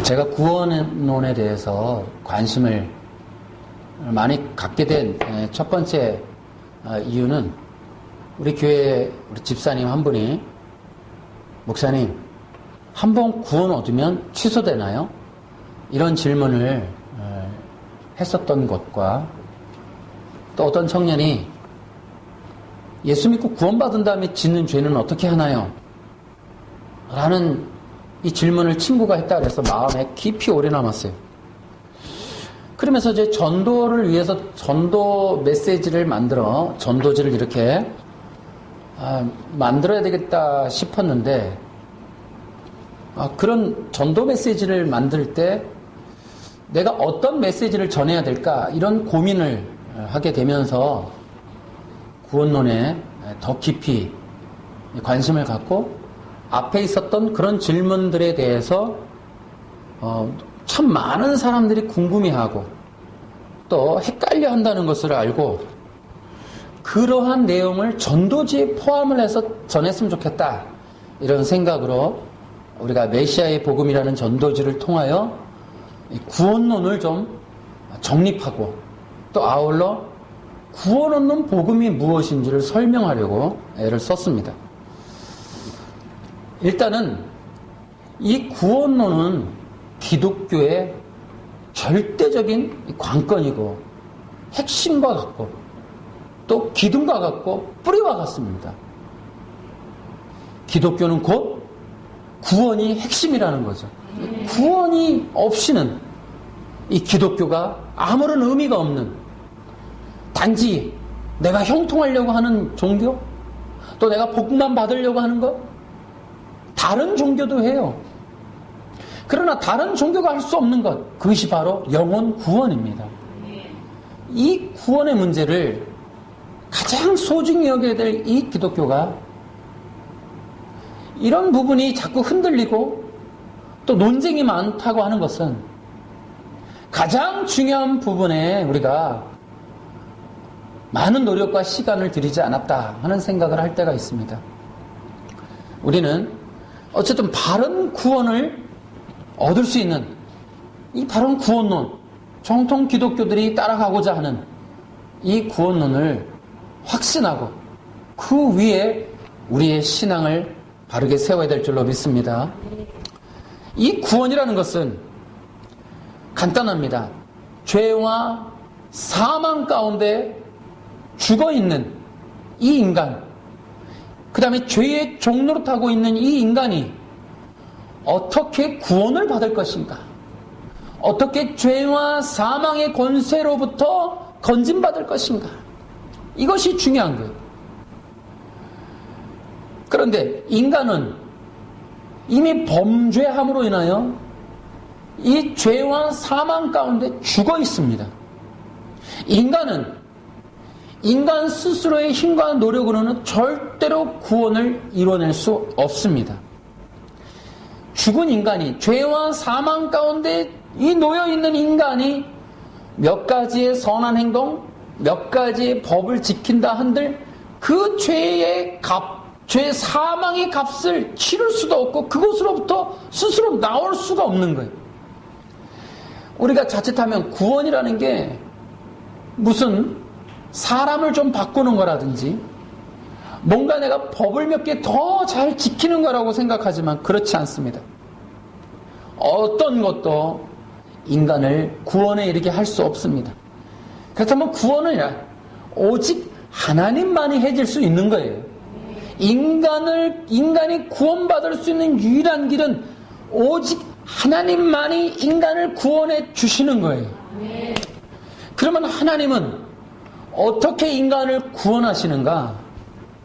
제가 구원론에 대해서 관심을 많이 갖게 된 첫 번째 이유는 우리 교회 우리 집사님 한 분이 목사님, 한 번 구원 얻으면 취소되나요? 이런 질문을 했었던 것과 또 어떤 청년이 예수 믿고 구원받은 다음에 짓는 죄는 어떻게 하나요? 라는 이 질문을 친구가 했다 그래서 마음에 깊이 오래 남았어요. 그러면서 이제 전도를 위해서 전도 메시지를 만들어 전도지를 이렇게 만들어야 되겠다 싶었는데 그런 전도 메시지를 만들 때 내가 어떤 메시지를 전해야 될까 이런 고민을 하게 되면서 구원론에 더 깊이 관심을 갖고 앞에 있었던 그런 질문들에 대해서 참 많은 사람들이 궁금해하고 또 헷갈려 한다는 것을 알고 그러한 내용을 전도지에 포함을 해서 전했으면 좋겠다 이런 생각으로 우리가 메시아의 복음이라는 전도지를 통하여 구원론을 좀 정립하고 또 아울러 구원 얻는 복음이 무엇인지를 설명하려고 애를 썼습니다. 일단은 이 구원론은 기독교의 절대적인 관건이고 핵심과 같고 또 기둥과 같고 뿌리와 같습니다. 기독교는 곧 구원이 핵심이라는 거죠. 구원이 없이는 이 기독교가 아무런 의미가 없는 단지 내가 형통하려고 하는 종교 또 내가 복만 받으려고 하는 것 다른 종교도 해요. 그러나 다른 종교가 할 수 없는 것 그것이 바로 영혼 구원입니다. 이 구원의 문제를 가장 소중히 여겨야 될 이 기독교가 이런 부분이 자꾸 흔들리고 또 논쟁이 많다고 하는 것은 가장 중요한 부분에 우리가 많은 노력과 시간을 들이지 않았다 하는 생각을 할 때가 있습니다. 우리는 어쨌든 바른 구원을 얻을 수 있는 이 바른 구원론, 정통 기독교들이 따라가고자 하는 이 구원론을 확신하고 그 위에 우리의 신앙을 바르게 세워야 될 줄로 믿습니다. 이 구원이라는 것은 간단합니다. 죄와 사망 가운데 죽어있는 이 인간, 그 다음에 죄의 종노릇하고 있는 이 인간이 어떻게 구원을 받을 것인가, 어떻게 죄와 사망의 권세로부터 건진받을 것인가, 이것이 중요한 거예요. 그런데 인간은 이미 범죄함으로 인하여 이 죄와 사망 가운데 죽어 있습니다. 인간은 인간 스스로의 힘과 노력으로는 절대로 구원을 이뤄낼 수 없습니다. 죽은 인간이 죄와 사망 가운데 이 놓여있는 인간이 몇 가지의 선한 행동, 몇 가지의 법을 지킨다 한들 그 죄의 죄 사망의 값을 치를 수도 없고 그곳으로부터 스스로 나올 수가 없는 거예요. 우리가 자칫하면 구원이라는 게 무슨 사람을 좀 바꾸는 거라든지 뭔가 내가 법을 몇 개 더 잘 지키는 거라고 생각하지만 그렇지 않습니다. 어떤 것도 인간을 구원에 이르게 할 수 없습니다. 그렇다면 구원은 오직 하나님만이 해줄 수 있는 거예요. 인간이 구원받을 수 있는 유일한 길은 오직 하나님만이 인간을 구원해 주시는 거예요. 그러면 하나님은 어떻게 인간을 구원하시는가?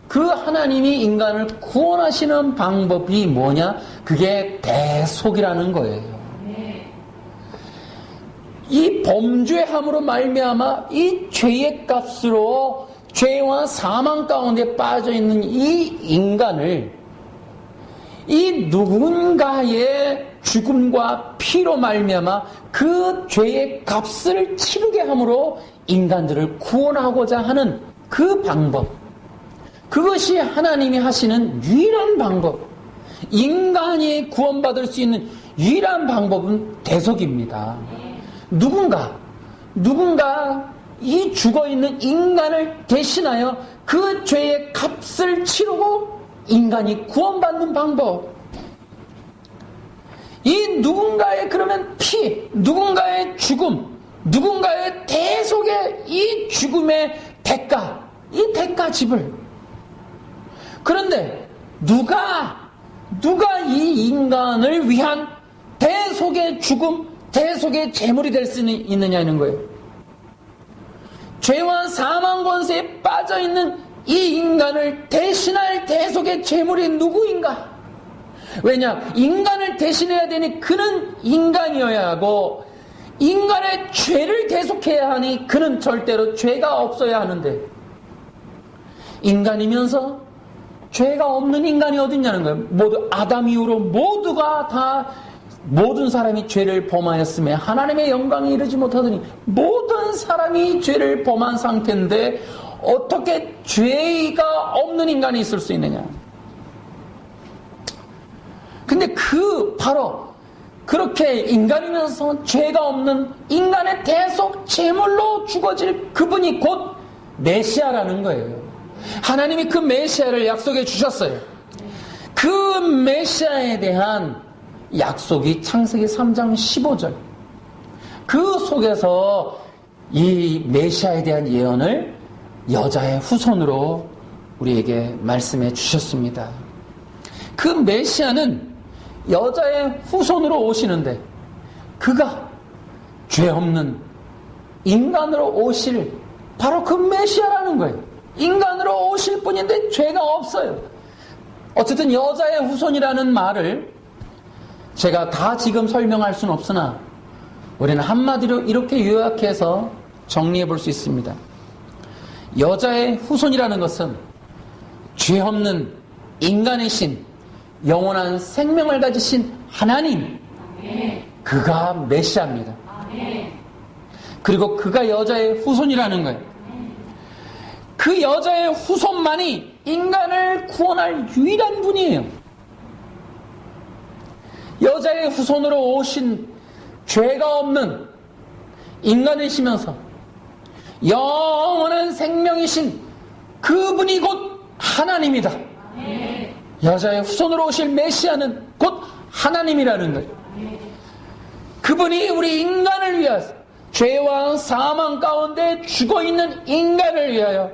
그 하나님이 인간을 구원하시는 방법이 뭐냐? 그게 대속이라는 거예요. 이 범죄함으로 말미암아 이 죄의 값으로 죄와 사망 가운데 빠져있는 이 인간을 이 누군가의 죽음과 피로 말미암아 그 죄의 값을 치르게 함으로 인간들을 구원하고자 하는 그 방법, 그것이 하나님이 하시는 유일한 방법, 인간이 구원받을 수 있는 유일한 방법은 대속입니다. 누군가 이 죽어있는 인간을 대신하여 그 죄의 값을 치르고 인간이 구원받는 방법. 이 누군가의 그러면 피, 누군가의 죽음, 누군가의 대속의 이 죽음의 대가, 이 대가집을. 그런데 누가 이 인간을 위한 대속의 죽음, 대속의 제물이 될 수 있느냐는 거예요. 죄와 사망 권세에 빠져있는 이 인간을 대신할 대속의 제물이 누구인가? 왜냐? 인간을 대신해야 되니 그는 인간이어야 하고 인간의 죄를 대속해야 하니 그는 절대로 죄가 없어야 하는데 인간이면서 죄가 없는 인간이 어딨냐는 거예요. 모두 아담 이후로 모든 사람이 죄를 범하였음에 하나님의 영광에 이르지 못하더니 모든 사람이 죄를 범한 상태인데 어떻게 죄가 없는 인간이 있을 수 있느냐. 근데 바로 그렇게 인간이면서 죄가 없는 인간의 대속 제물로 죽어질 그분이 곧 메시아라는 거예요. 하나님이 그 메시아를 약속해 주셨어요. 그 메시아에 대한 약속이 창세기 3장 15절. 그 속에서 이 메시아에 대한 예언을 여자의 후손으로 우리에게 말씀해 주셨습니다. 그 메시아는 여자의 후손으로 오시는데 그가 죄 없는 인간으로 오실 바로 그 메시아라는 거예요. 인간으로 오실 분인데 죄가 없어요. 어쨌든 여자의 후손이라는 말을 제가 다 지금 설명할 수는 없으나 우리는 한마디로 이렇게 요약해서 정리해 볼 수 있습니다. 여자의 후손이라는 것은 죄 없는 인간이신 영원한 생명을 가지신 하나님, 그가 메시아입니다. 그리고 그가 여자의 후손이라는 거예요. 그 여자의 후손만이 인간을 구원할 유일한 분이에요. 여자의 후손으로 오신 죄가 없는 인간이시면서 영원한 생명이신 그분이 곧 하나님이다. 여자의 후손으로 오실 메시아는 곧 하나님이라는 거예요. 그분이 우리 인간을 위하여 죄와 사망 가운데 죽어있는 인간을 위하여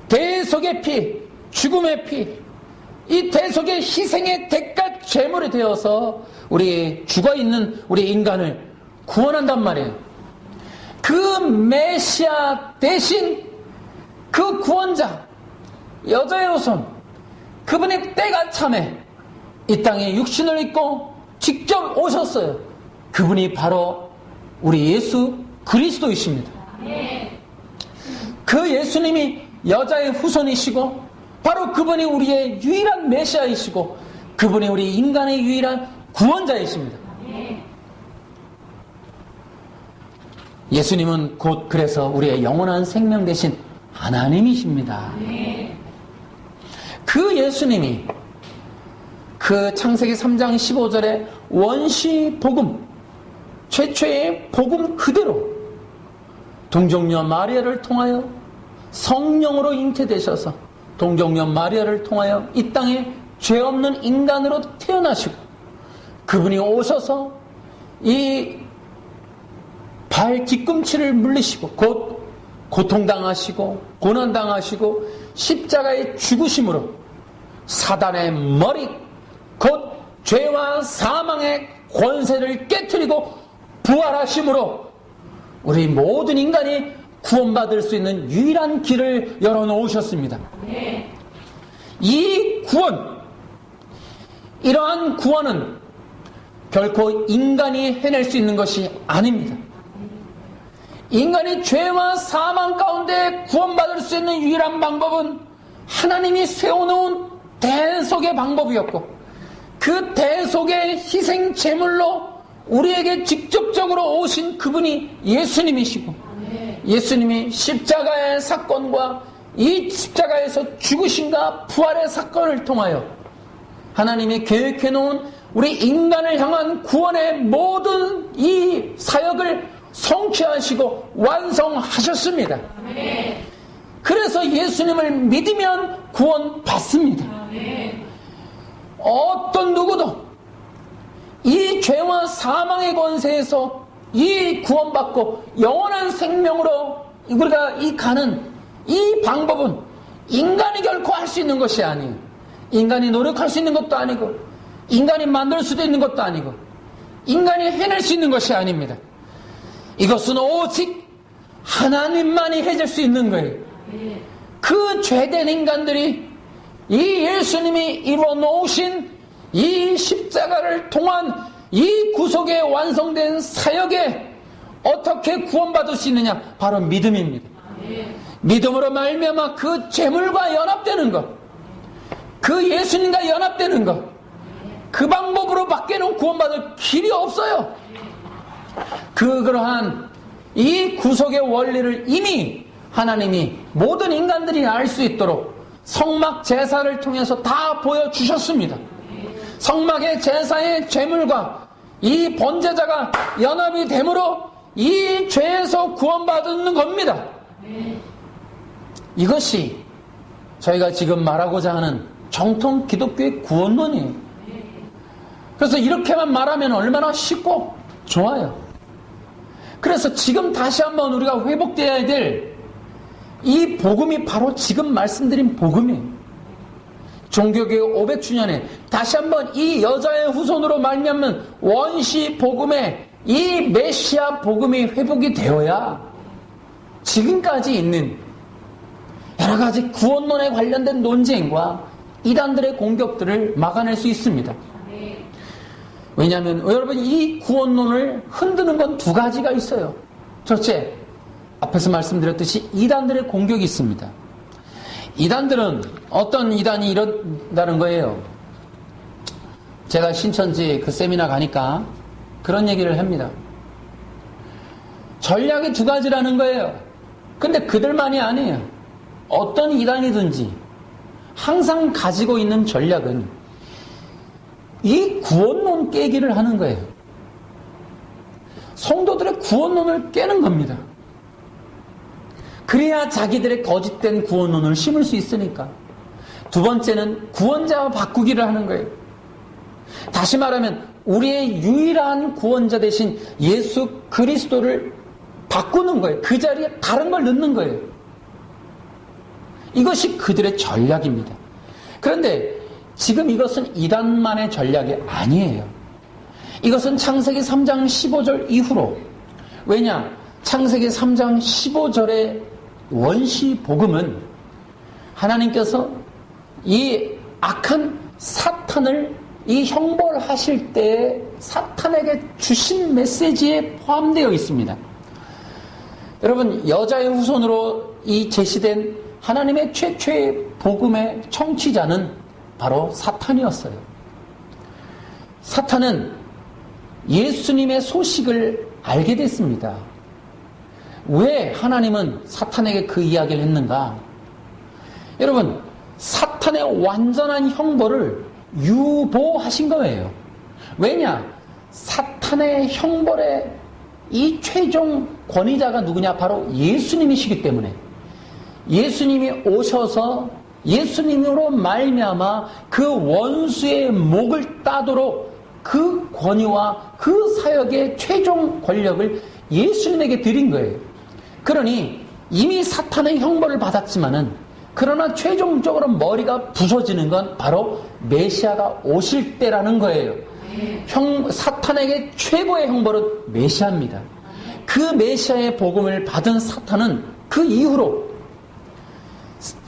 대속의 피, 죽음의 피, 이 대속의 희생의 대가 제물이 되어서 우리 죽어있는 우리 인간을 구원한단 말이에요. 그 메시아 대신 그 구원자, 여자의 후손, 그분의 때가 참에 이 땅에 육신을 입고 직접 오셨어요. 그분이 바로 우리 예수 그리스도이십니다. 그 예수님이 여자의 후손이시고 바로 그분이 우리의 유일한 메시아이시고 그분이 우리 인간의 유일한 구원자이십니다. 예수님은 곧 그래서 우리의 영원한 생명 되신 하나님이십니다. 그 예수님이 그 창세기 3장 15절에 원시 복음, 최초의 복음 그대로 동정녀 마리아를 통하여 성령으로 잉태되셔서 동정녀 마리아를 통하여 이 땅에 죄 없는 인간으로 태어나시고 그분이 오셔서 이 발 뒤꿈치를 물리시고 곧 고통당하시고 고난당하시고 십자가의 죽으심으로 사단의 머리 곧 죄와 사망의 권세를 깨트리고 부활하심으로 우리 모든 인간이 구원받을 수 있는 유일한 길을 열어놓으셨습니다. 이 구원, 이러한 구원은 결코 인간이 해낼 수 있는 것이 아닙니다. 인간이 죄와 사망 가운데 구원받을 수 있는 유일한 방법은 하나님이 세워놓은 대속의 방법이었고 그 대속의 희생 제물로 우리에게 직접적으로 오신 그분이 예수님이시고 예수님이 십자가의 사건과 이 십자가에서 죽으심과 부활의 사건을 통하여 하나님이 계획해 놓은 우리 인간을 향한 구원의 모든 이 사역을 성취하시고 완성하셨습니다. 그래서 예수님을 믿으면 구원받습니다. 어떤 누구도 이 죄와 사망의 권세에서 이 구원받고 영원한 생명으로 우리가 이 가는 이 방법은 인간이 결코 할 수 있는 것이 아니에요. 인간이 노력할 수 있는 것도 아니고 인간이 만들 수도 있는 것도 아니고 인간이 해낼 수 있는 것이 아닙니다. 이것은 오직 하나님만이 해줄 수 있는 거예요. 그 죄된 인간들이 이 예수님이 이루어 놓으신 이 십자가를 통한 이 구속에 완성된 사역에 어떻게 구원받을 수 있느냐? 바로 믿음입니다. 믿음으로 말미암아 그 재물과 연합되는 것, 그 예수님과 연합되는 것, 그 방법으로 밖에는 구원받을 길이 없어요. 그러한 이 구속의 원리를 이미 하나님이 모든 인간들이 알 수 있도록 성막 제사를 통해서 다 보여주셨습니다. 성막의 제사의 제물과 이 번제자가 연합이 됨으로 이 죄에서 구원받는 겁니다. 이것이 저희가 지금 말하고자 하는 정통 기독교의 구원론이에요. 그래서 이렇게만 말하면 얼마나 쉽고 좋아요. 그래서 지금 다시 한번 우리가 회복되어야 될 이 복음이 바로 지금 말씀드린 복음이에요. 종교개혁 500주년에 다시 한번 이 여자의 후손으로 말미암는 원시 복음의 이 메시아 복음이 회복이 되어야 지금까지 있는 여러 가지 구원론에 관련된 논쟁과 이단들의 공격들을 막아낼 수 있습니다. 왜냐하면 여러분 이 구원론을 흔드는 건 두 가지가 있어요. 첫째, 앞에서 말씀드렸듯이 이단들의 공격이 있습니다. 이단들은 어떤 이단이 이런다는 거예요. 제가 신천지 그 세미나 가니까 그런 얘기를 합니다. 전략이 두 가지라는 거예요. 근데 그들만이 아니에요. 어떤 이단이든지 항상 가지고 있는 전략은 이 구원론 깨기를 하는 거예요. 성도들의 구원론을 깨는 겁니다. 그래야 자기들의 거짓된 구원론을 심을 수 있으니까. 두 번째는 구원자와 바꾸기를 하는 거예요. 다시 말하면 우리의 유일한 구원자 대신 예수 그리스도를 바꾸는 거예요. 그 자리에 다른 걸 넣는 거예요. 이것이 그들의 전략입니다. 그런데 지금 이것은 이단만의 전략이 아니에요. 이것은 창세기 3장 15절 이후로, 왜냐? 창세기 3장 15절의 원시 복음은 하나님께서 이 악한 사탄을 이 형벌하실 때 사탄에게 주신 메시지에 포함되어 있습니다. 여러분, 여자의 후손으로 이 제시된 하나님의 최초의 복음의 청취자는 바로 사탄이었어요. 사탄은 예수님의 소식을 알게 됐습니다. 왜 하나님은 사탄에게 그 이야기를 했는가? 여러분, 사탄의 완전한 형벌을 유보하신 거예요. 왜냐? 사탄의 형벌의 이 최종 권위자가 누구냐? 바로 예수님이시기 때문에 예수님이 오셔서 예수님으로 말미암아 그 원수의 목을 따도록 그 권위와 그 사역의 최종 권력을 예수님에게 드린 거예요. 그러니 이미 사탄의 형벌을 받았지만은 그러나 최종적으로 머리가 부서지는 건 바로 메시아가 오실 때라는 거예요. 사탄에게 최고의 형벌은 메시아입니다. 그 메시아의 복음을 받은 사탄은 그 이후로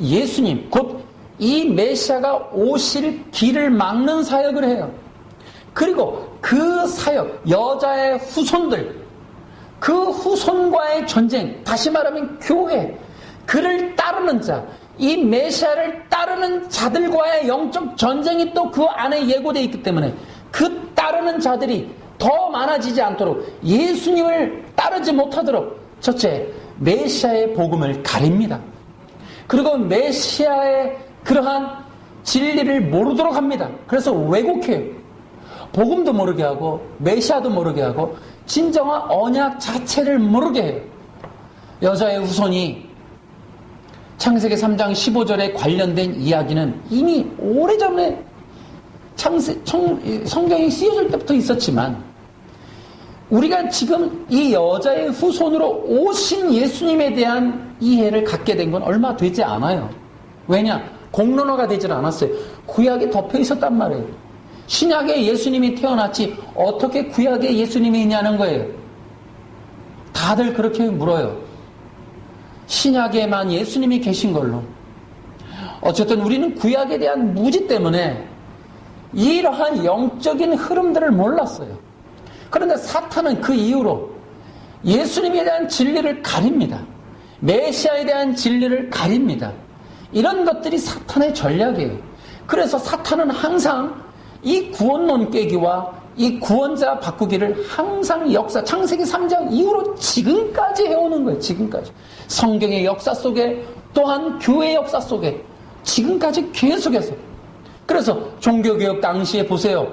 예수님, 곧 이 메시아가 오실 길을 막는 사역을 해요. 그리고 그 사역, 여자의 후손들, 그 후손과의 전쟁, 다시 말하면 교회, 그를 따르는 자, 이 메시아를 따르는 자들과의 영적 전쟁이 또 그 안에 예고되어 있기 때문에 그 따르는 자들이 더 많아지지 않도록, 예수님을 따르지 못하도록 첫째, 메시아의 복음을 가립니다. 그리고 메시아의 그러한 진리를 모르도록 합니다. 그래서 왜곡해요. 복음도 모르게 하고 메시아도 모르게 하고 진정한 언약 자체를 모르게 해요. 여자의 후손이 창세기 3장 15절에 관련된 이야기는 이미 오래전에 성경이 쓰여질 때부터 있었지만 우리가 지금 이 여자의 후손으로 오신 예수님에 대한 이해를 갖게 된 건 얼마 되지 않아요. 왜냐? 공론화가 되질 않았어요. 구약에 덮여 있었단 말이에요. 신약에 예수님이 태어났지 어떻게 구약에 예수님이 있냐는 거예요. 다들 그렇게 물어요. 신약에만 예수님이 계신 걸로. 어쨌든 우리는 구약에 대한 무지 때문에 이러한 영적인 흐름들을 몰랐어요. 그런데 사탄은 그 이후로 예수님에 대한 진리를 가립니다. 메시아에 대한 진리를 가립니다. 이런 것들이 사탄의 전략이에요. 그래서 사탄은 항상 이 구원론 깨기와 이 구원자 바꾸기를 항상 역사, 창세기 3장 이후로 지금까지 해오는 거예요. 지금까지. 성경의 역사 속에 또한 교회의 역사 속에 지금까지 계속해서. 그래서 종교개혁 당시에 보세요.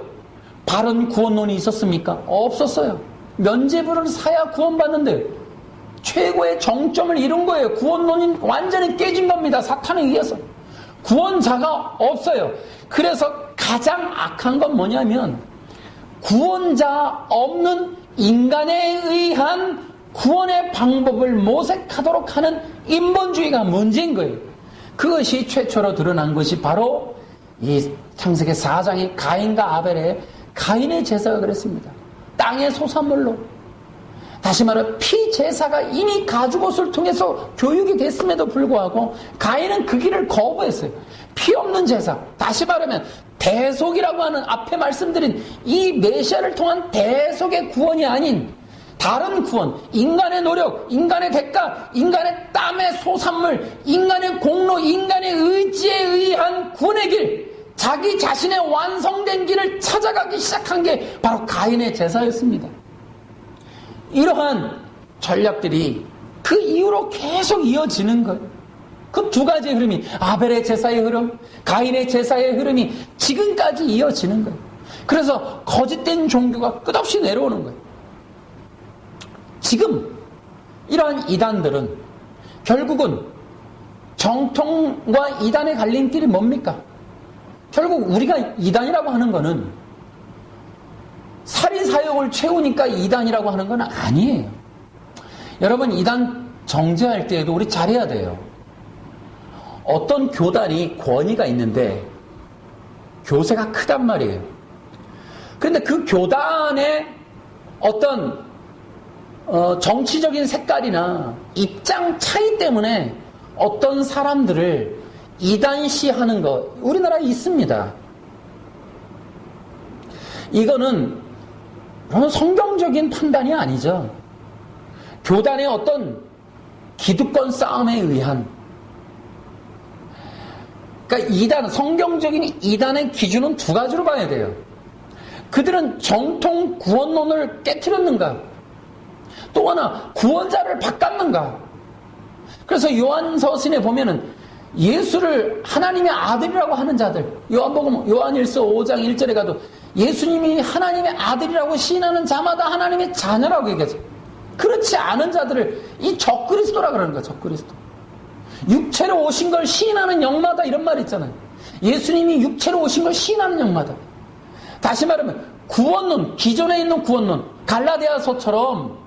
바른 구원론이 있었습니까? 없었어요. 면죄부를 사야 구원받는데 최고의 정점을 이룬 거예요. 구원론이 완전히 깨진 겁니다. 사탄에 의해서. 구원자가 없어요. 그래서 가장 악한 건 뭐냐면 구원자 없는 인간에 의한 구원의 방법을 모색하도록 하는 인본주의가 문제인 거예요. 그것이 최초로 드러난 것이 바로 이 창세기 4장의 가인과 아벨의 가인의 제사가 그랬습니다. 땅의 소산물로. 다시 말해 피제사가 이미 가죽옷을 통해서 교육이 됐음에도 불구하고 가인은 그 길을 거부했어요. 피 없는 제사. 다시 말하면 대속이라고 하는 앞에 말씀드린 이 메시아를 통한 대속의 구원이 아닌 다른 구원, 인간의 노력, 인간의 대가, 인간의 땀의 소산물, 인간의 공로, 인간의 의지에 의한 구원의 길, 자기 자신의 완성된 길을 찾아가기 시작한 게 바로 가인의 제사였습니다. 이러한 전략들이 그 이후로 계속 이어지는 거예요. 그 두 가지의 흐름이 아벨의 제사의 흐름, 가인의 제사의 흐름이 지금까지 이어지는 거예요. 그래서 거짓된 종교가 끝없이 내려오는 거예요. 지금 이러한 이단들은 결국은 정통과 이단의 갈림길이 뭡니까? 결국 우리가 이단이라고 하는 거는 사리사욕을 채우니까 이단이라고 하는 건 아니에요. 여러분 이단 정죄할 때에도 우리 잘해야 돼요. 어떤 교단이 권위가 있는데 교세가 크단 말이에요. 그런데 그 교단의 어떤 정치적인 색깔이나 입장 차이 때문에 어떤 사람들을 이단시하는 거 우리나라에 있습니다. 이거는 성경적인 판단이 아니죠. 교단의 어떤 기득권 싸움에 의한. 그러니까 이단, 성경적인 이단의 기준은 두 가지로 봐야 돼요. 그들은 정통 구원론을 깨트렸는가? 또 하나 구원자를 바꿨는가? 그래서 요한서신에 보면은 예수를 하나님의 아들이라고 하는 자들, 요한복음 요한일서 5장 1절에 가도 예수님이 하나님의 아들이라고 시인하는 자마다 하나님의 자녀라고 얘기하죠. 그렇지 않은 자들을 이 적그리스도라 그러는 거야. 적그리스도. 육체로 오신 걸 시인하는 영마다 이런 말이 있잖아요. 예수님이 육체로 오신 걸 시인하는 영마다. 다시 말하면 구원론, 기존에 있는 구원론, 갈라디아서처럼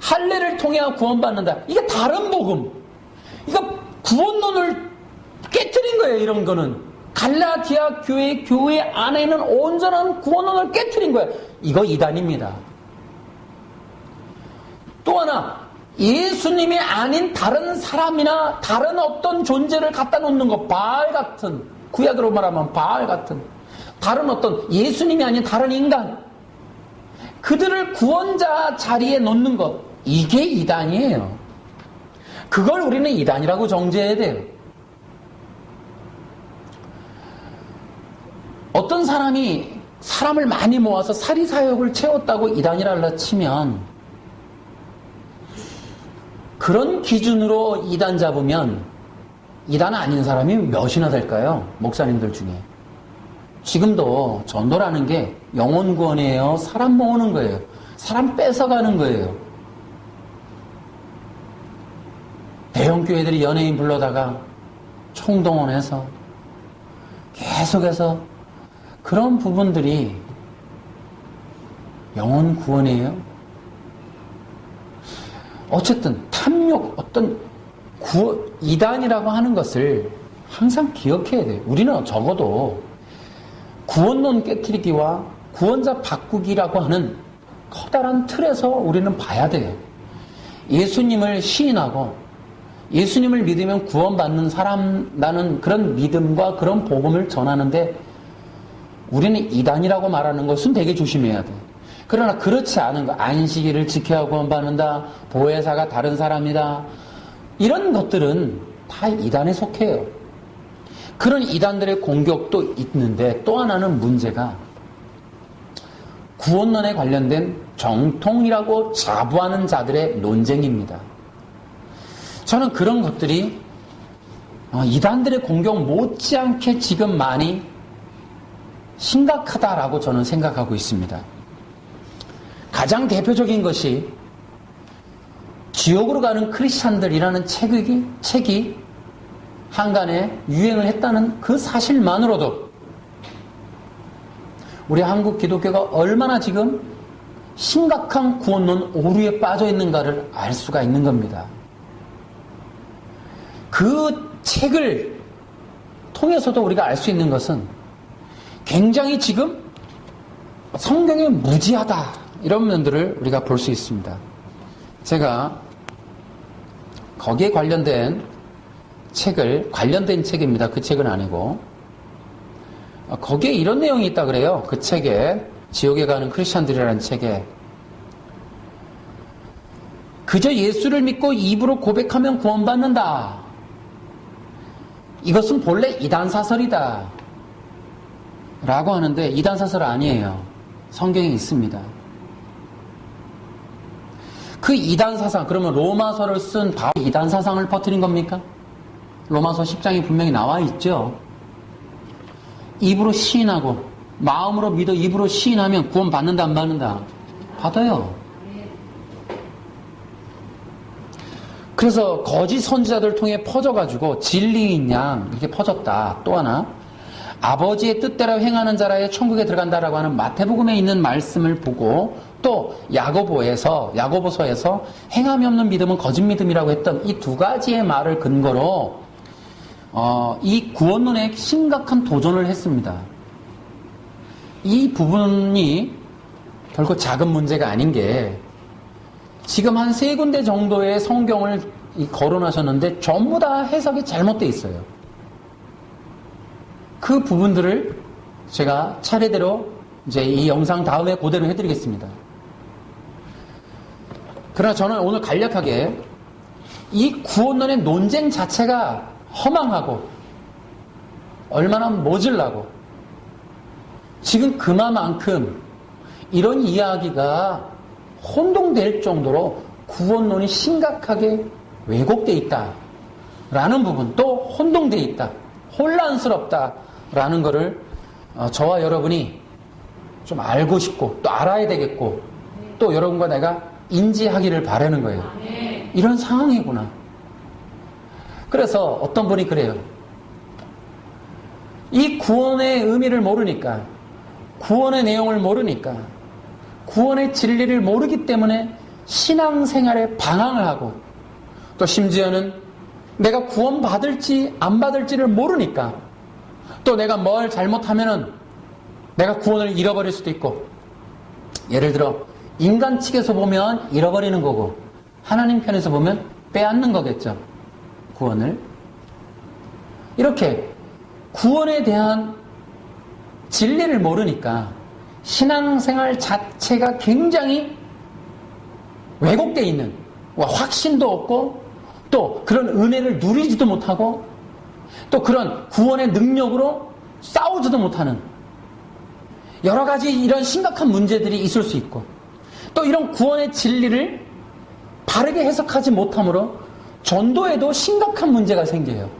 할례를 통해 구원받는다. 이게 다른 복음. 이거 구원론을 깨트린 거예요. 이런 거는 갈라디아 교회 안에 있는 온전한 구원론을 깨트린 거예요. 이거 이단입니다. 또 하나 예수님이 아닌 다른 사람이나 다른 어떤 존재를 갖다 놓는 것, 바알 같은, 구약으로 말하면 바알 같은 다른 어떤 예수님이 아닌 다른 인간, 그들을 구원자 자리에 놓는 것, 이게 이단이에요. 그걸 우리는 이단이라고 정죄해야 돼요. 어떤 사람이 사람을 많이 모아서 사리사욕을 채웠다고 이단이라 치면 그런 기준으로 이단 잡으면 이단 아닌 사람이 몇이나 될까요? 목사님들 중에. 지금도 전도라는 게 영혼 구원이에요? 사람 모으는 거예요? 사람 뺏어가는 거예요? 대형 교회들이 연예인 불러다가 총동원해서 계속해서 그런 부분들이 영혼 구원이에요? 어쨌든 탐욕, 어떤 이단이라고 하는 것을 항상 기억해야 돼요. 우리는 적어도 구원론 깨트리기와 구원자 바꾸기라고 하는 커다란 틀에서 우리는 봐야 돼요. 예수님을 시인하고 예수님을 믿으면 구원받는 사람라는 그런 믿음과 그런 복음을 전하는데 우리는 이단이라고 말하는 것은 되게 조심해야 돼요. 그러나 그렇지 않은 거, 안식일을 지켜야 구원받는다, 보혜사가 다른 사람이다, 이런 것들은 다 이단에 속해요. 그런 이단들의 공격도 있는데 또 하나는 문제가 구원론에 관련된 정통이라고 자부하는 자들의 논쟁입니다. 저는 그런 것들이 이단들의 공격 못지않게 지금 많이 심각하다라고 저는 생각하고 있습니다. 가장 대표적인 것이 지옥으로 가는 크리스찬들이라는 책이 한간에 유행을 했다는 그 사실만으로도 우리 한국 기독교가 얼마나 지금 심각한 구원론 오류에 빠져 있는가를 알 수가 있는 겁니다. 그 책을 통해서도 우리가 알 수 있는 것은 굉장히 지금 성경에 무지하다, 이런 면들을 우리가 볼 수 있습니다. 제가 거기에 관련된 책입니다. 그 책은 아니고 거기에 이런 내용이 있다 그래요. 그 책에, 지옥에 가는 크리스찬들이라는 책에, 그저 예수를 믿고 입으로 고백하면 구원받는다, 이것은 본래 이단사설이다 라고 하는데 이단사설 아니에요. 성경에 있습니다. 그 이단사상, 그러면 로마서를 쓴 바로 이단사상을 퍼뜨린 겁니까? 로마서 10장이 분명히 나와 있죠. 입으로 시인하고 마음으로 믿어 입으로 시인하면 구원 받는다 안 받는다? 받아요. 그래서 거짓 선지자들 통해 퍼져가지고 진리인 양 이렇게 퍼졌다. 또 하나, 아버지의 뜻대로 행하는 자라야 천국에 들어간다라고 하는 마태복음에 있는 말씀을 보고 또 야고보서에서 행함이 없는 믿음은 거짓 믿음이라고 했던 이 두 가지의 말을 근거로 이 구원론에 심각한 도전을 했습니다. 이 부분이 결코 작은 문제가 아닌 게 지금 한 3군데 정도의 성경을 거론하셨는데 전부 다 해석이 잘못되어 있어요. 그 부분들을 제가 차례대로 이제 이 영상 다음에 그대로 해드리겠습니다. 그러나 저는 오늘 간략하게 이 구원론의 논쟁 자체가 허망하고 얼마나 모질라고 지금 그만큼 이런 이야기가 혼동될 정도로 구원론이 심각하게 왜곡되어 있다라는 부분, 또 혼동되어 있다, 혼란스럽다라는 것을 저와 여러분이 좀 알고 싶고 또 알아야 되겠고 또 여러분과 내가 인지하기를 바라는 거예요. 이런 상황이구나. 그래서 어떤 분이 그래요. 이 구원의 의미를 모르니까, 구원의 내용을 모르니까, 구원의 진리를 모르기 때문에 신앙생활에 방황을 하고 또 심지어는 내가 구원받을지 안 받을지를 모르니까 또 내가 뭘 잘못하면은 내가 구원을 잃어버릴 수도 있고, 예를 들어 인간 측에서 보면 잃어버리는 거고 하나님 편에서 보면 빼앗는 거겠죠. 구원을. 이렇게 구원에 대한 진리를 모르니까 신앙생활 자체가 굉장히 왜곡되어 있는, 확신도 없고 또 그런 은혜를 누리지도 못하고 또 그런 구원의 능력으로 싸우지도 못하는 여러 가지 이런 심각한 문제들이 있을 수 있고, 또 이런 구원의 진리를 바르게 해석하지 못함으로 전도에도 심각한 문제가 생겨요.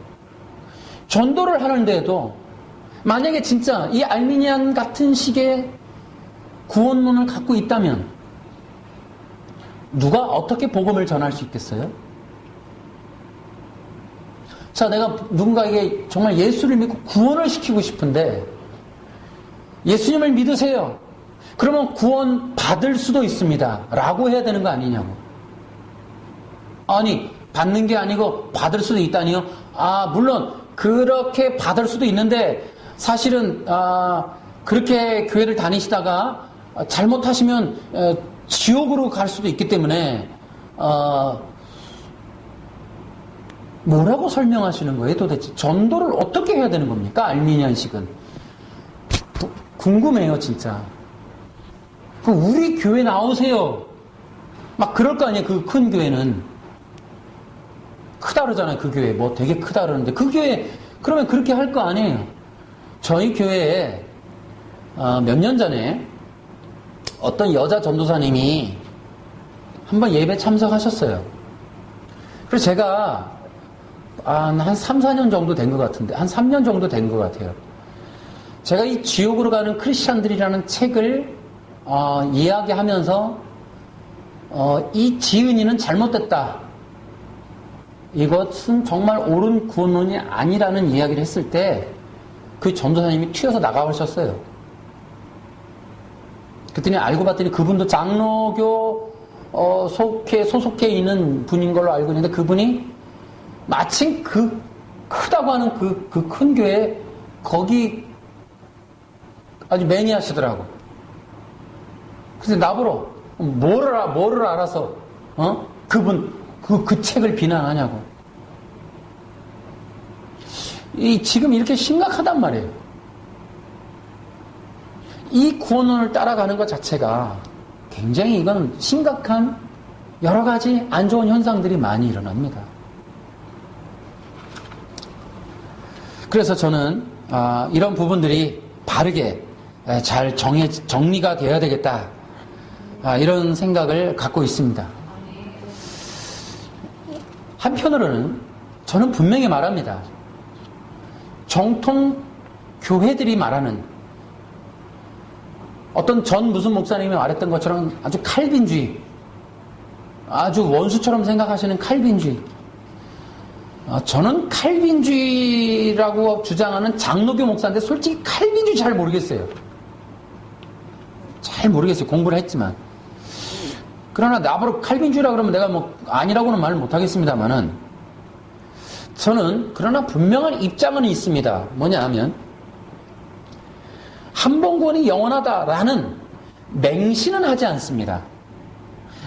전도를 하는데도 만약에 진짜 이 알미니안 같은 식의 구원론을 갖고 있다면 누가 어떻게 복음을 전할 수 있겠어요? 자, 내가 누군가에게 정말 예수를 믿고 구원을 시키고 싶은데 예수님을 믿으세요. 그러면 구원 받을 수도 있습니다. 라고 해야 되는 거 아니냐고. 아니, 받는 게 아니고 받을 수도 있다니요? 물론 그렇게 받을 수도 있는데 사실은 그렇게 교회를 다니시다가 잘못하시면 지옥으로 갈 수도 있기 때문에 뭐라고 설명하시는 거예요 도대체? 전도를 어떻게 해야 되는 겁니까? 알미니안식은 궁금해요 진짜. 우리 교회 나오세요 막 그럴 거 아니에요. 그 큰 교회는 크다 그러잖아요. 그 교회 뭐 되게 크다 그러는데 그 교회 그러면 그렇게 할 거 아니에요. 저희 교회에 몇 년 전에 어떤 여자 전도사님이 한번 예배 참석하셨어요. 그래서 제가 한 3, 4년 정도 된 것 같은데 한 3년 정도 된 것 같아요. 제가 이 지옥으로 가는 크리스찬들이라는 책을 이야기하면서 이 지은이는 잘못됐다. 이것은 정말 옳은 구원론이 아니라는 이야기를 했을 때 그 전도사님이 튀어서 나가버렸어요. 그랬더니 알고 봤더니 그분도 장로교 소속해 있는 분인 걸로 알고 있는데 그분이 마침 그 크다고 하는 그 큰 교회 거기 아주 매니아시더라고. 그래서 나보러 뭐를 알아서 그분 그 책을 비난하냐고. 지금 이렇게 심각하단 말이에요. 이 구원론을 따라가는 것 자체가 굉장히 이건 심각한 여러 가지 안 좋은 현상들이 많이 일어납니다. 그래서 저는 이런 부분들이 바르게 잘 정리가 되어야 되겠다. 이런 생각을 갖고 있습니다. 한편으로는 저는 분명히 말합니다. 정통 교회들이 말하는 어떤 전 무슨 목사님이 말했던 것처럼 아주 칼빈주의, 아주 원수처럼 생각하시는 칼빈주의. 저는 칼빈주의라고 주장하는 장로교 목사인데 솔직히 칼빈주의 잘 모르겠어요. 잘 모르겠어요. 공부를 했지만. 그러나 나보고 칼빈주의라 그러면 내가 뭐 아니라고는 말을 못하겠습니다만은 저는 그러나 분명한 입장은 있습니다. 뭐냐 하면 한 번 구원이 영원하다라는 맹신은 하지 않습니다.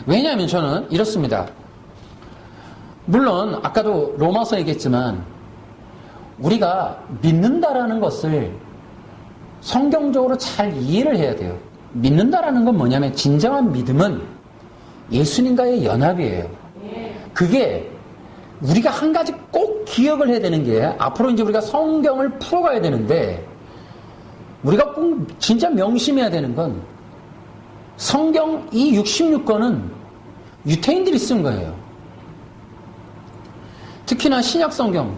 왜냐하면 저는 이렇습니다. 물론 아까도 로마서 얘기했지만 우리가 믿는다라는 것을 성경적으로 잘 이해를 해야 돼요. 믿는다라는 건 뭐냐면 진정한 믿음은 예수님과의 연합이에요. 그게 우리가 한 가지 꼭 기억을 해야 되는 게 앞으로 이제 우리가 성경을 풀어가야 되는데 우리가 꼭 진짜 명심해야 되는 건 성경 이 66권은 유태인들이 쓴 거예요. 특히나 신약성경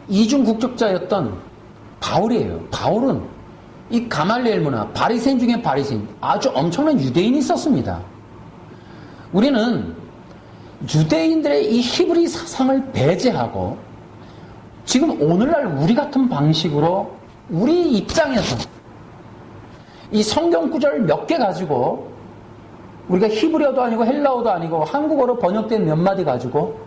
이중 국적자였던 바울이에요. 바울은 이 가말리엘 문화, 바리새인 중에 바리새인, 아주 엄청난 유대인이 있었습니다. 우리는 유대인들의 이 히브리 사상을 배제하고 지금 오늘날 우리 같은 방식으로 우리 입장에서 이 성경 구절 몇 개 가지고 우리가 히브리어도 아니고 헬라어도 아니고 한국어로 번역된 몇 마디 가지고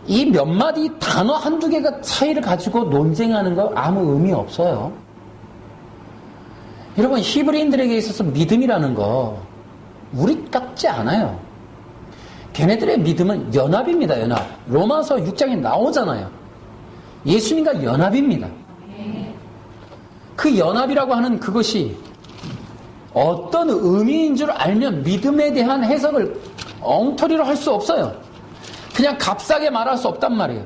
이 몇 마디 단어 한두 개가 차이를 가지고 논쟁하는 거 아무 의미 없어요. 여러분 히브리인들에게 있어서 믿음이라는 거 우리 같지 않아요. 걔네들의 믿음은 연합입니다. 연합. 로마서 6장에 나오잖아요. 예수님과 연합입니다. 그 연합이라고 하는 그것이 어떤 의미인 줄 알면 믿음에 대한 해석을 엉터리로 할 수 없어요. 그냥 값싸게 말할 수 없단 말이에요.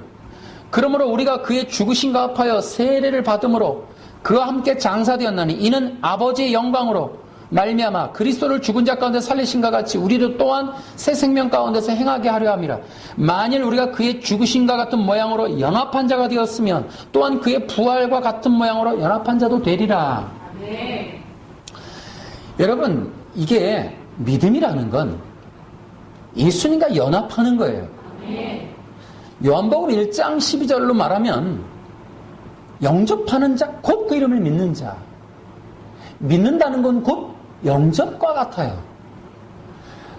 그러므로 우리가 그의 죽으심과 합하여 세례를 받음으로 그와 함께 장사되었나니 이는 아버지의 영광으로 말미암아 그리스도를 죽은 자 가운데 살리신과 같이 우리도 또한 새 생명 가운데서 행하게 하려 함이라. 만일 우리가 그의 죽으심과 같은 모양으로 연합한 자가 되었으면 또한 그의 부활과 같은 모양으로 연합한 자도 되리라. 네. 여러분, 이게 믿음이라는 건 예수님과 연합하는 거예요. 네. 요한복음 1장 12절로 말하면 영접하는 자, 곧 그 이름을 믿는 자. 믿는다는 건 곧 영접과 같아요.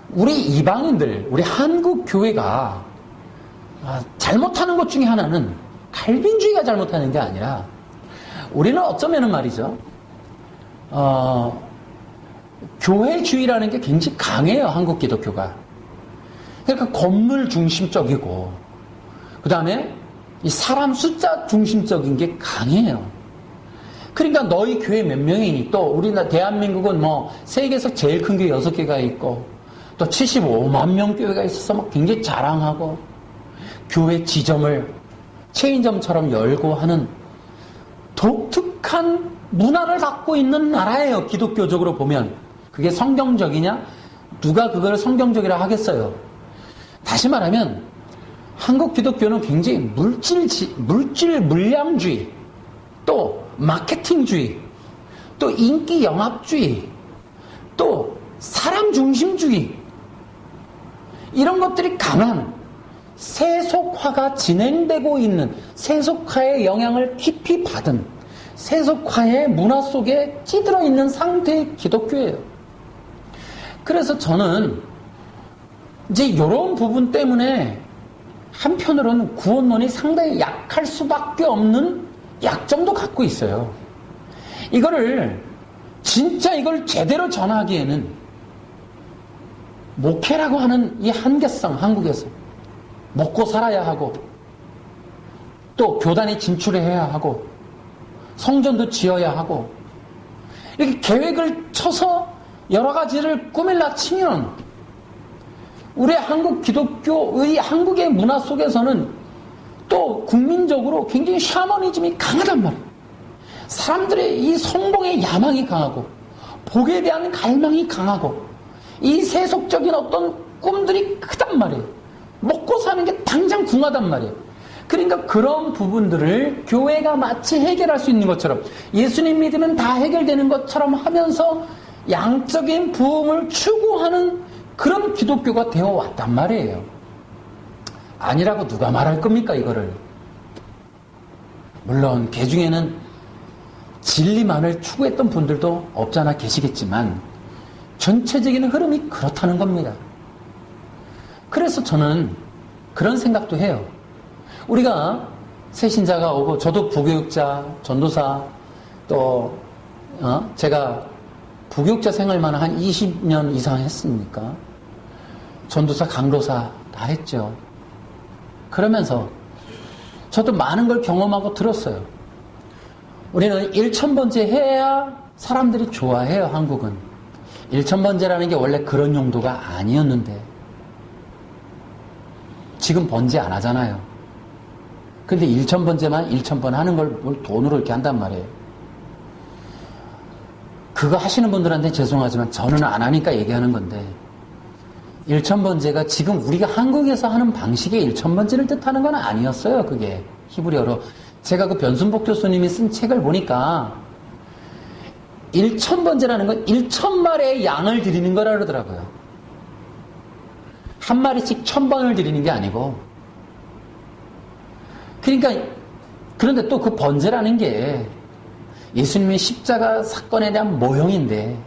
우리 이방인들, 우리 한국 교회가 잘못하는 것 중에 하나는 칼빈주의가 잘못하는 게 아니라 우리는 어쩌면은 말이죠. 교회주의라는 게 굉장히 강해요. 한국 기독교가. 그러니까 건물 중심적이고 그 다음에 이 사람 숫자 중심적인 게 강해요. 그러니까 너희 교회 몇 명이니 또 우리나라 대한민국은 뭐 세계에서 제일 큰 교회 6개가 있고 또 75만 명 교회가 있어서 막 굉장히 자랑하고 교회 지점을 체인점처럼 열고 하는 독특한 문화를 갖고 있는 나라예요. 기독교적으로 보면. 그게 성경적이냐? 누가 그걸 성경적이라 하겠어요? 다시 말하면 한국 기독교는 굉장히 물질 물량주의, 또 마케팅주의, 또 인기 영합주의, 또 사람 중심주의, 이런 것들이 강한 세속화가 진행되고 있는, 세속화의 영향을 깊이 받은, 세속화의 문화 속에 찌들어 있는 상태의 기독교예요. 그래서 저는 이제 이런 부분 때문에 한편으로는 구원론이 상당히 약할 수밖에 없는 약점도 갖고 있어요. 진짜 이걸 제대로 전하기에는 목회라고 하는 이 한계성, 한국에서 먹고 살아야 하고 또 교단에 진출해야 하고 성전도 지어야 하고 이렇게 계획을 쳐서 여러 가지를 꾸밀라 치면 우리 한국 기독교의 한국의 문화 속에서는 또 국민적으로 굉장히 샤머니즘이 강하단 말이에요. 사람들의 이 성공의 야망이 강하고 복에 대한 갈망이 강하고 이 세속적인 어떤 꿈들이 크단 말이에요. 먹고 사는 게 당장 궁하단 말이에요. 그러니까 그런 부분들을 교회가 마치 해결할 수 있는 것처럼 예수님 믿으면 다 해결되는 것처럼 하면서 양적인 부흥을 추구하는 그런 기독교가 되어 왔단 말이에요. 아니라고 누가 말할 겁니까, 이거를? 물론 개 중에는 진리만을 추구했던 분들도 없잖아 계시겠지만 전체적인 흐름이 그렇다는 겁니다. 그래서 저는 그런 생각도 해요. 우리가 새신자가 오고 저도 부교육자, 전도사 또 제가 부교육자 생활만 한 20년 이상 했으니까 전도사, 강도사 다 했죠. 그러면서 저도 많은 걸 경험하고 들었어요. 우리는 1000번째 해야 사람들이 좋아해요, 한국은. 1000번째라는 게 원래 그런 용도가 아니었는데 지금 번제 안 하잖아요. 근데 1000번째만 1000번 하는 걸 뭘 돈으로 이렇게 한단 말이에요. 그거 하시는 분들한테 죄송하지만 저는 안 하니까 얘기하는 건데 1000번째가 지금 우리가 한국에서 하는 방식의 1000번째를 뜻하는 건 아니었어요. 그게 히브리어로. 제가 그 변순복 교수님이 쓴 책을 보니까 1000번째라는 건 1000마리의 양을 드리는 거라 그러더라고요. 한 마리씩 1000번을 드리는 게 아니고. 그러니까 그런데 또 그 번제라는 게 예수님의 십자가 사건에 대한 모형인데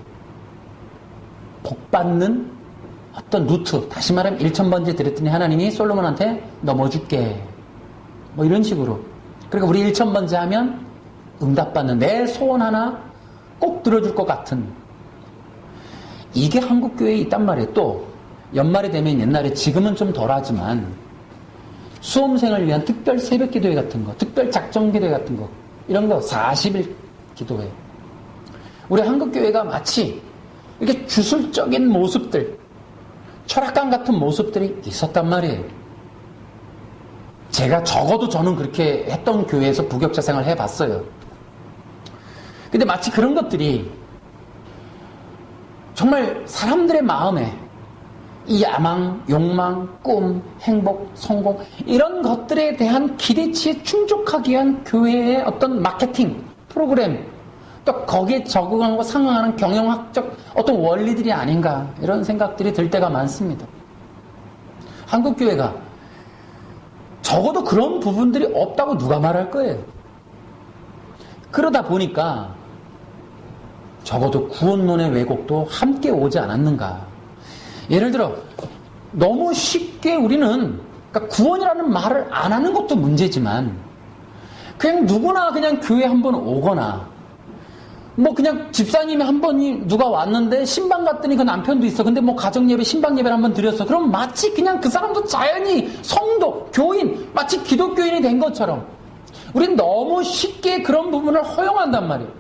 복받는 어떤 루트, 다시 말하면 1000번째 드렸더니 하나님이 솔로몬한테 넘어줄게 뭐 이런 식으로. 그러니까 우리 1000번째 하면 응답받는 내 소원 하나 꼭 들어줄 것 같은 이게 한국교회에 있단 말이에요. 또 연말이 되면 옛날에 지금은 좀 덜하지만 수험생을 위한 특별 새벽 기도회 같은 거, 특별 작정 기도회 같은 거 이런 거 40일 기도회. 우리 한국교회가 마치 이렇게 주술적인 모습들, 철학관 같은 모습들이 있었단 말이에요. 제가 적어도 저는 그렇게 했던 교회에서 부교육자 생활을 해봤어요. 근데 마치 그런 것들이 정말 사람들의 마음에 이 야망, 욕망, 꿈, 행복, 성공 이런 것들에 대한 기대치에 충족하기 위한 교회의 어떤 마케팅 프로그램 또 거기에 적응하고 상응하는 경영학적 어떤 원리들이 아닌가 이런 생각들이 들 때가 많습니다. 한국교회가 적어도 그런 부분들이 없다고 누가 말할 거예요. 그러다 보니까 적어도 구원론의 왜곡도 함께 오지 않았는가. 예를 들어 너무 쉽게 우리는 그러니까 구원이라는 말을 안 하는 것도 문제지만 그냥 누구나 그냥 교회 한번 오거나 뭐 그냥 집사님이 한 번이 누가 왔는데 신방 갔더니 그 남편도 있어. 근데 뭐 가정예배 신방예배를 한번 드렸어. 그럼 마치 그냥 그 사람도 자연히 성도, 교인, 마치 기독교인이 된 것처럼 우린 너무 쉽게 그런 부분을 허용한단 말이에요.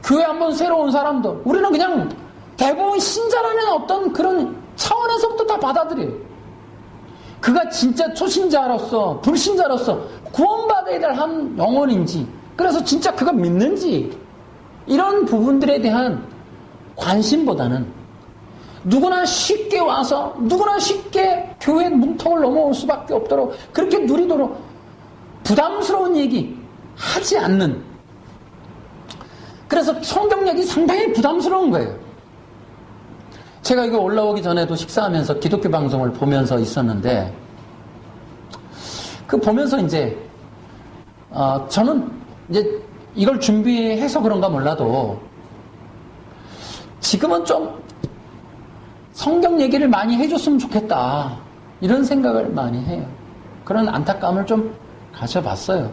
교회 한번 새로 온 사람도 우리는 그냥 대부분 신자라는 어떤 그런 차원에서부터 다 받아들여요. 그가 진짜 초신자로서 불신자로서 구원받아야 될 한 영혼인지 그래서 진짜 그가 믿는지 이런 부분들에 대한 관심보다는 누구나 쉽게 와서 누구나 쉽게 교회 문턱을 넘어올 수밖에 없도록 그렇게 누리도록 부담스러운 얘기 하지 않는 그래서 성경 얘기 상당히 부담스러운 거예요. 제가 이거 올라오기 전에도 식사하면서 기독교 방송을 보면서 있었는데 그 보면서 이제 저는 이제 이걸 준비해서 그런가 몰라도 지금은 좀 성경 얘기를 많이 해줬으면 좋겠다 이런 생각을 많이 해요. 그런 안타까움을 좀 가져봤어요.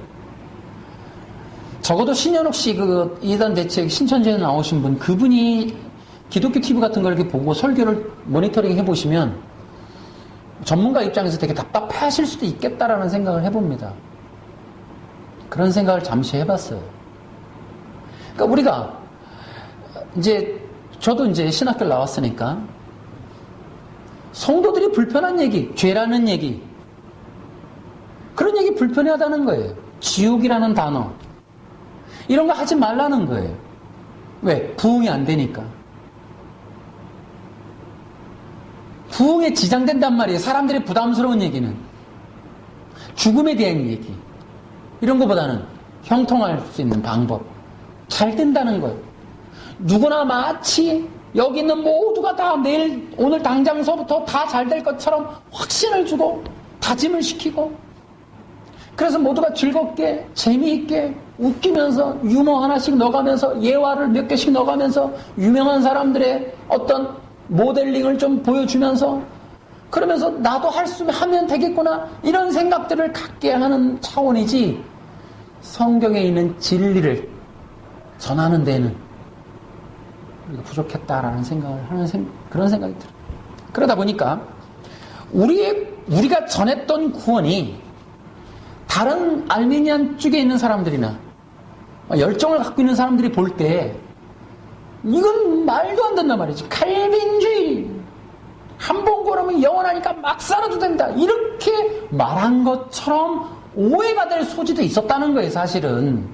적어도 신현욱 씨 그 이단 대책 신천지에 나오신 분 그분이 기독교 TV 같은 걸 이렇게 보고 설교를 모니터링 해보시면 전문가 입장에서 되게 답답해 하실 수도 있겠다라는 생각을 해봅니다. 그런 생각을 잠시 해봤어요. 그러니까 우리가 이제 저도 이제 신학교를 나왔으니까 성도들이 불편한 얘기, 죄라는 얘기 그런 얘기 불편하다는 거예요. 지옥이라는 단어 이런 거 하지 말라는 거예요. 왜? 부흥이 안 되니까. 부흥에 지장된단 말이에요. 사람들이 부담스러운 얘기는. 죽음에 대한 얘기. 이런 것보다는 형통할 수 있는 방법. 잘 된다는 거예요. 누구나 마치 여기 있는 모두가 다 내일, 오늘 당장서부터 다 잘 될 것처럼 확신을 주고 다짐을 시키고 그래서 모두가 즐겁게, 재미있게, 웃기면서 유머 하나씩 넣어가면서 예화를 몇 개씩 넣어가면서 유명한 사람들의 어떤 모델링을 좀 보여주면서 그러면서 나도 할 수 하면 되겠구나 이런 생각들을 갖게 하는 차원이지 성경에 있는 진리를 전하는 데는 부족했다라는 생각을 하는 그런 생각이 들어요. 그러다 보니까 우리가 전했던 구원이 다른 알미니안 쪽에 있는 사람들이나 열정을 갖고 있는 사람들이 볼 때 이건 말도 안 된단 말이지. 칼빈주의 한 번 고르면 영원하니까 막 살아도 된다 이렇게 말한 것처럼 오해가 될 소지도 있었다는 거예요. 사실은.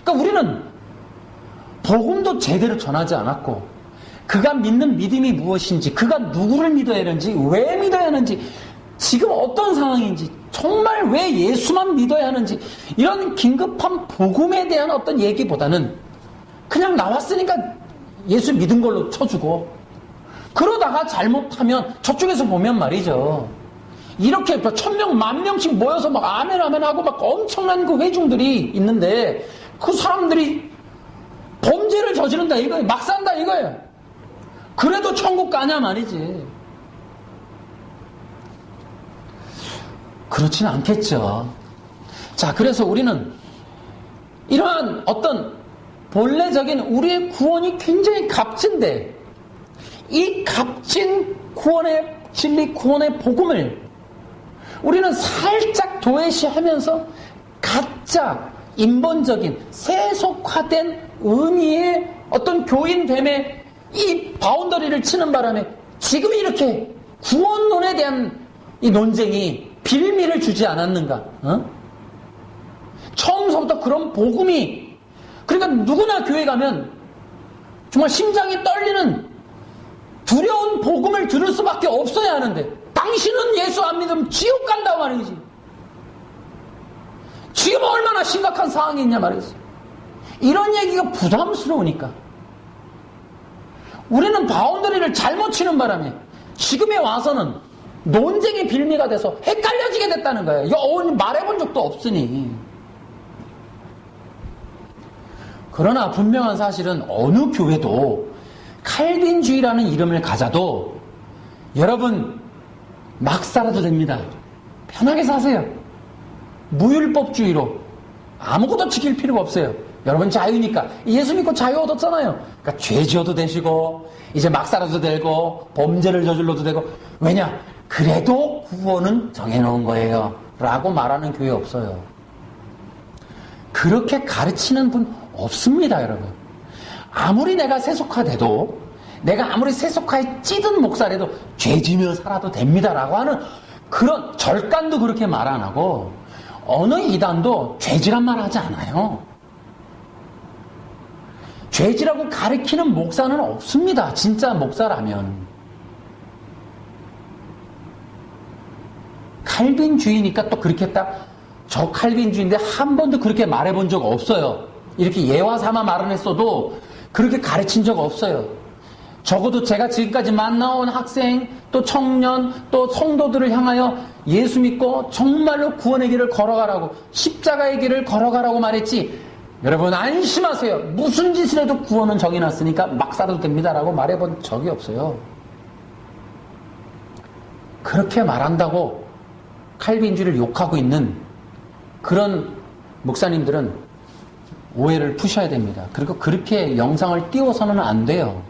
그러니까 우리는 복음도 제대로 전하지 않았고 그가 믿는 믿음이 무엇인지 그가 누구를 믿어야 하는지 왜 믿어야 하는지 지금 어떤 상황인지 정말 왜 예수만 믿어야 하는지 이런 긴급한 복음에 대한 어떤 얘기보다는 그냥 나왔으니까 예수 믿은 걸로 쳐주고 그러다가 잘못하면 저쪽에서 보면 말이죠. 이렇게 1000명, 10,000명씩 모여서 막 아멘 아멘 하고 막 엄청난 그 회중들이 있는데 그 사람들이 범죄를 저지른다 이거예요. 막 산다 이거예요. 그래도 천국 가냐 말이지. 그렇지는 않겠죠. 자, 그래서 우리는 이러한 어떤 본래적인 우리의 구원이 굉장히 값진데 이 값진 구원의 진리, 구원의 복음을 우리는 살짝 도외시하면서 가짜, 인본적인, 세속화된 의미의 어떤 교인됨의 이 바운더리를 치는 바람에 지금 이렇게 구원론에 대한 이 논쟁이 빌미를 주지 않았는가? 처음서부터 그런 복음이 그러니까 누구나 교회 가면 정말 심장이 떨리는 두려운 복음을 들을 수밖에 없어야 하는데 당신은 예수 안 믿으면 지옥 간다고 말이지. 지금 얼마나 심각한 상황이 있냐 말이지. 이런 얘기가 부담스러우니까 우리는 바운더리를 잘못 치는 바람에 지금에 와서는 논쟁의 빌미가 돼서 헷갈려지게 됐다는 거예요. 이거 말해본 적도 없으니. 그러나 분명한 사실은 어느 교회도 칼빈주의라는 이름을 가져도 여러분 막 살아도 됩니다. 편하게 사세요. 무율법주의로 아무것도 지킬 필요가 없어요. 여러분 자유니까. 예수 믿고 자유 얻었잖아요. 그러니까 죄 지어도 되시고 이제 막 살아도 되고 범죄를 저질러도 되고. 왜냐? 그래도 구원은 정해놓은 거예요 라고 말하는 교회 없어요. 그렇게 가르치는 분 없습니다. 여러분, 아무리 내가 세속화돼도, 내가 아무리 세속화에 찌든 목사라도 죄지며 살아도 됩니다 라고 하는 그런 절간도 그렇게 말 안 하고 어느 이단도 죄지란 말 하지 않아요. 죄지라고 가르치는 목사는 없습니다. 진짜 목사라면. 칼빈주의니까 또 그렇게 딱 저 칼빈주의인데 한 번도 그렇게 말해본 적 없어요. 이렇게 예화 삼아 말은 했어도 그렇게 가르친 적 없어요. 적어도 제가 지금까지 만나온 학생, 또 청년, 또 성도들을 향하여 예수 믿고 정말로 구원의 길을 걸어가라고, 십자가의 길을 걸어가라고 말했지, 여러분 안심하세요. 무슨 짓을 해도 구원은 정해놨으니까 막 살아도 됩니다라고 말해본 적이 없어요. 그렇게 말한다고 칼빈주의를 욕하고 있는 그런 목사님들은 오해를 푸셔야 됩니다. 그리고 그렇게 영상을 띄워서는 안 돼요.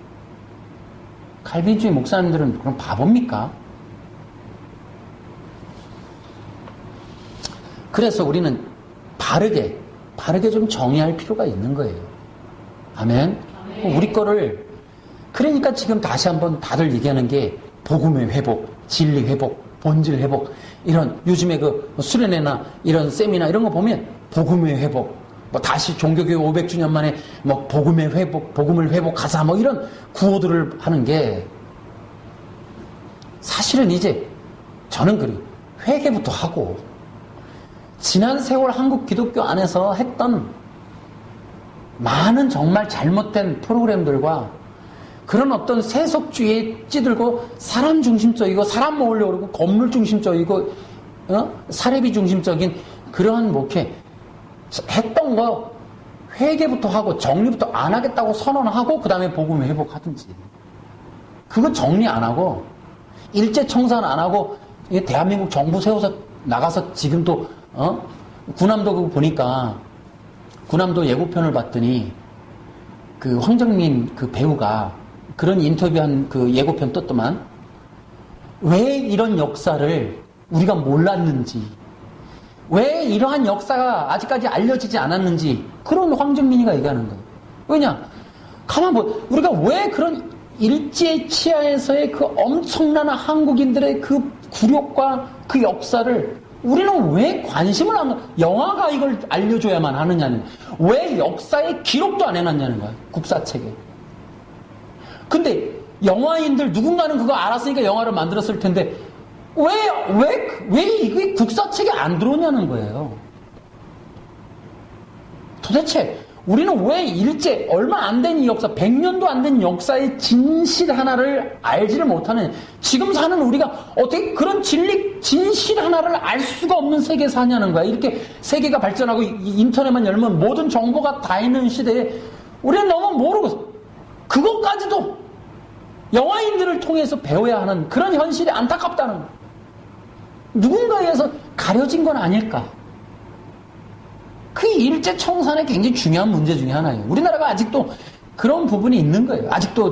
칼빈주의 목사님들은 그럼 바보입니까? 그래서 우리는 바르게 좀 정의할 필요가 있는 거예요. 아멘? 우리 거를, 그러니까 지금 다시 한번 다들 얘기하는 게 복음의 회복, 진리 회복, 본질 회복, 이런 요즘에 그 수련회나 이런 세미나 이런 거 보면 복음의 회복, 뭐 다시 종교교회 500주년 만에 뭐 복음의 회복, 복음을 회복하자 뭐 이런 구호들을 하는 게, 사실은 이제 저는 그래요. 회개부터 하고 지난 세월 한국 기독교 안에서 했던 많은 정말 잘못된 프로그램들과 그런 어떤 세속주의에 찌들고 사람 중심적이고 사람 모으려고 그러고 건물 중심적이고 사례비 중심적인 그러한 목회 했던 거 회개부터 하고 정리부터 안 하겠다고 선언하고 그 다음에 복음을 회복하든지. 그거 정리 안 하고 일제청산 안 하고 대한민국 정부 세워서 나가서 지금도 군함도 그거 보니까 군함도 예고편을 봤더니 그 황정민 그 배우가 그런 인터뷰한 그 예고편 떴더만, 왜 이런 역사를 우리가 몰랐는지, 왜 이러한 역사가 아직까지 알려지지 않았는지 그런 황정민이가 얘기하는 거예요. 왜냐? 가만 우리가 왜 그런 일제 치하에서의 그 엄청난 한국인들의 그 굴욕과 그 역사를 우리는 왜 관심을 안, 영화가 이걸 알려줘야만 하느냐는, 왜 역사의 기록도 안 해놨냐는 거야, 국사책에. 근데 영화인들 누군가는 그거 알았으니까 영화를 만들었을 텐데 왜 이게 국사책에 안 들어오냐는 거예요. 도대체 우리는 왜 일제 얼마 안 된 이 역사, 100년도 안 된 역사의 진실 하나를 알지를 못하는, 지금 사는 우리가 어떻게 그런 진실 하나를 알 수가 없는 세계에 사냐는 거야. 이렇게 세계가 발전하고 인터넷만 열면 모든 정보가 다 있는 시대에 우리는 너무 모르고, 그것까지도 영화인들을 통해서 배워야 하는 그런 현실이 안타깝다는 거야. 누군가에 의해서 가려진 건 아닐까. 그 일제청산의 굉장히 중요한 문제 중에 하나예요. 우리나라가 아직도 그런 부분이 있는 거예요. 아직도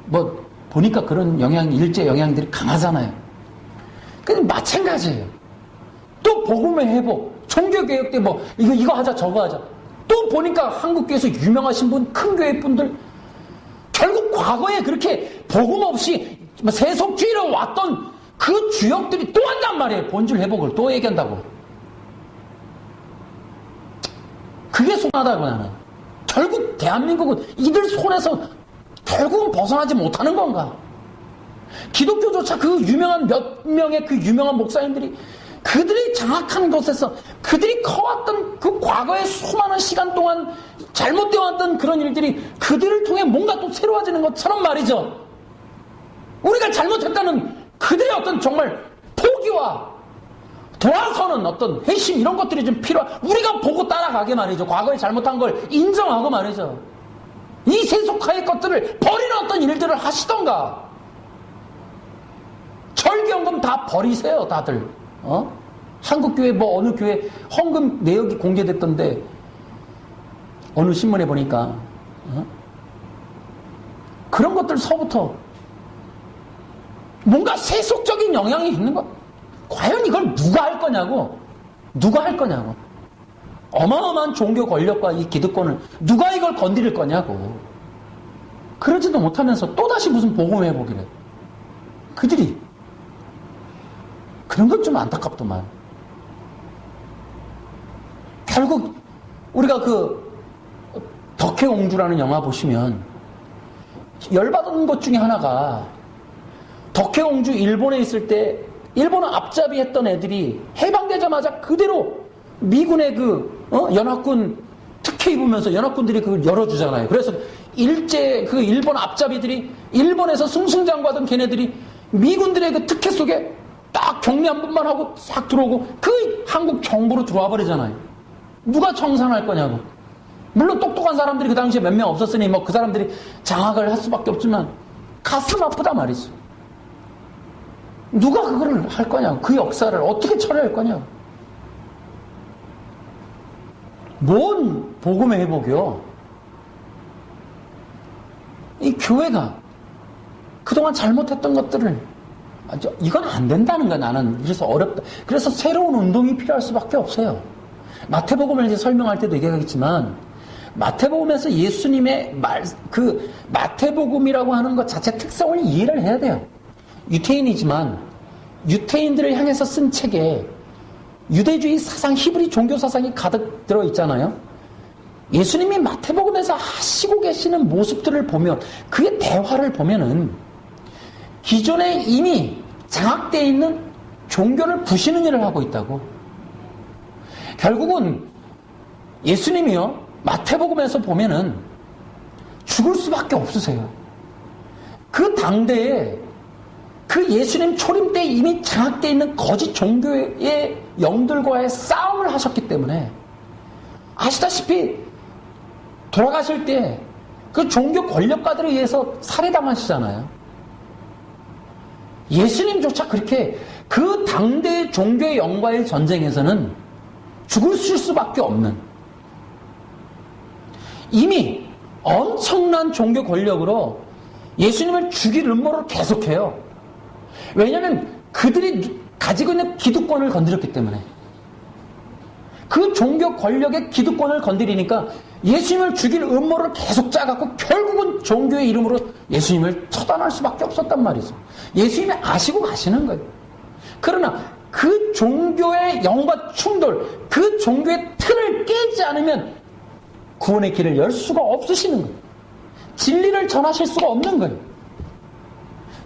뭐 보니까 그런 일제 영향들이 강하잖아요. 근데 마찬가지예요. 또 복음의 회복, 종교개혁 때 뭐 이거 하자 저거 하자. 또 보니까 한국교회에서 유명하신 분, 큰 교회 분들 결국 과거에 그렇게 복음 없이 세속주의로 왔던 그 주역들이 또 한단 말이에요. 본질 회복을 또 얘기한다고. 그게 속하다고 나는. 결국 대한민국은 이들 손에서 결국은 벗어나지 못하는 건가? 기독교조차 그 유명한 몇 명의 그 유명한 목사님들이 그들이 장악한 곳에서 그들이 커왔던 그 과거의 수많은 시간 동안 잘못되어 왔던 그런 일들이 그들을 통해 뭔가 또 새로워지는 것처럼 말이죠. 우리가 잘못했다는 그들의 어떤 정말 포기와 돌아서는 어떤 회심 이런 것들이 좀 필요한, 우리가 보고 따라가게 말이죠. 과거에 잘못한 걸 인정하고 말이죠. 이 세속화의 것들을 버리는 어떤 일들을 하시던가. 절기연금 다 버리세요, 다들. 한국교회 뭐 어느 교회 헌금 내역이 공개됐던데 어느 신문에 보니까 그런 것들서부터 뭔가 세속적인 영향이 있는 것. 과연 이걸 누가 할 거냐고. 누가 할 거냐고. 어마어마한 종교 권력과 이 기득권을 누가 이걸 건드릴 거냐고. 그러지도 못하면서 또다시 무슨 복음회복이래. 그들이. 그런 건 좀 안타깝더만. 결국 우리가 그 덕혜옹주라는 영화 보시면 열받은 것 중에 하나가, 덕혜옹주 일본에 있을 때 일본어 앞잡이 했던 애들이 해방되자마자 그대로 미군의 연합군 특혜 입으면서 연합군들이 그걸 열어주잖아요. 그래서 일제 그 일본 앞잡이들이 일본에서 승승장구하던 걔네들이 미군들의 그 특혜 속에 딱 격리 한 번만 하고 싹 들어오고 그 한국 정부로 들어와 버리잖아요. 누가 청산할 거냐고. 물론 똑똑한 사람들이 그 당시에 몇 명 없었으니 뭐 그 사람들이 장악을 할 수밖에 없지만 가슴 아프다 말이죠. 누가 그거를 할 거냐고. 그 역사를 어떻게 처리할 거냐고. 뭔 복음의 회복이요. 이 교회가 그동안 잘못했던 것들을, 이건 안 된다는 거야. 나는 그래서 어렵다. 그래서 새로운 운동이 필요할 수밖에 없어요. 마태복음을 이제 설명할 때도 얘기하겠지만, 마태복음에서 예수님의 그 마태복음이라고 하는 것 자체 특성을 이해를 해야 돼요. 유태인이지만 유태인들을 향해서 쓴 책에 유대주의 사상, 히브리 종교 사상이 가득 들어 있잖아요. 예수님이 마태복음에서 하시고 계시는 모습들을 보면, 그의 대화를 보면은 기존에 이미 장악되어 있는 종교를 부시는 일을 하고 있다고. 결국은 예수님이요, 마태복음에서 보면은 죽을 수밖에 없으세요. 그 당대에 그 예수님 초림 때 이미 장악되어 있는 거짓 종교의 영들과의 싸움을 하셨기 때문에, 아시다시피 돌아가실 때 그 종교 권력가들에 의해서 살해당하시잖아요. 예수님조차 그렇게 그 당대의 종교의 영과의 전쟁에서는 죽을 수밖에 없는, 이미 엄청난 종교 권력으로 예수님을 죽일 음모를 계속해요. 왜냐하면 그들이 가지고 있는 기득권을 건드렸기 때문에. 그 종교 권력의 기득권을 건드리니까 예수님을 죽일 음모를 계속 짜갖고 결국은 종교의 이름으로 예수님을 처단할 수밖에 없었단 말이죠. 예수님이 아시고 가시는 거예요. 그러나 그 종교의 영과 충돌, 그 종교의 틀을 깨지 않으면 구원의 길을 열 수가 없으시는 거예요. 진리를 전하실 수가 없는 거예요.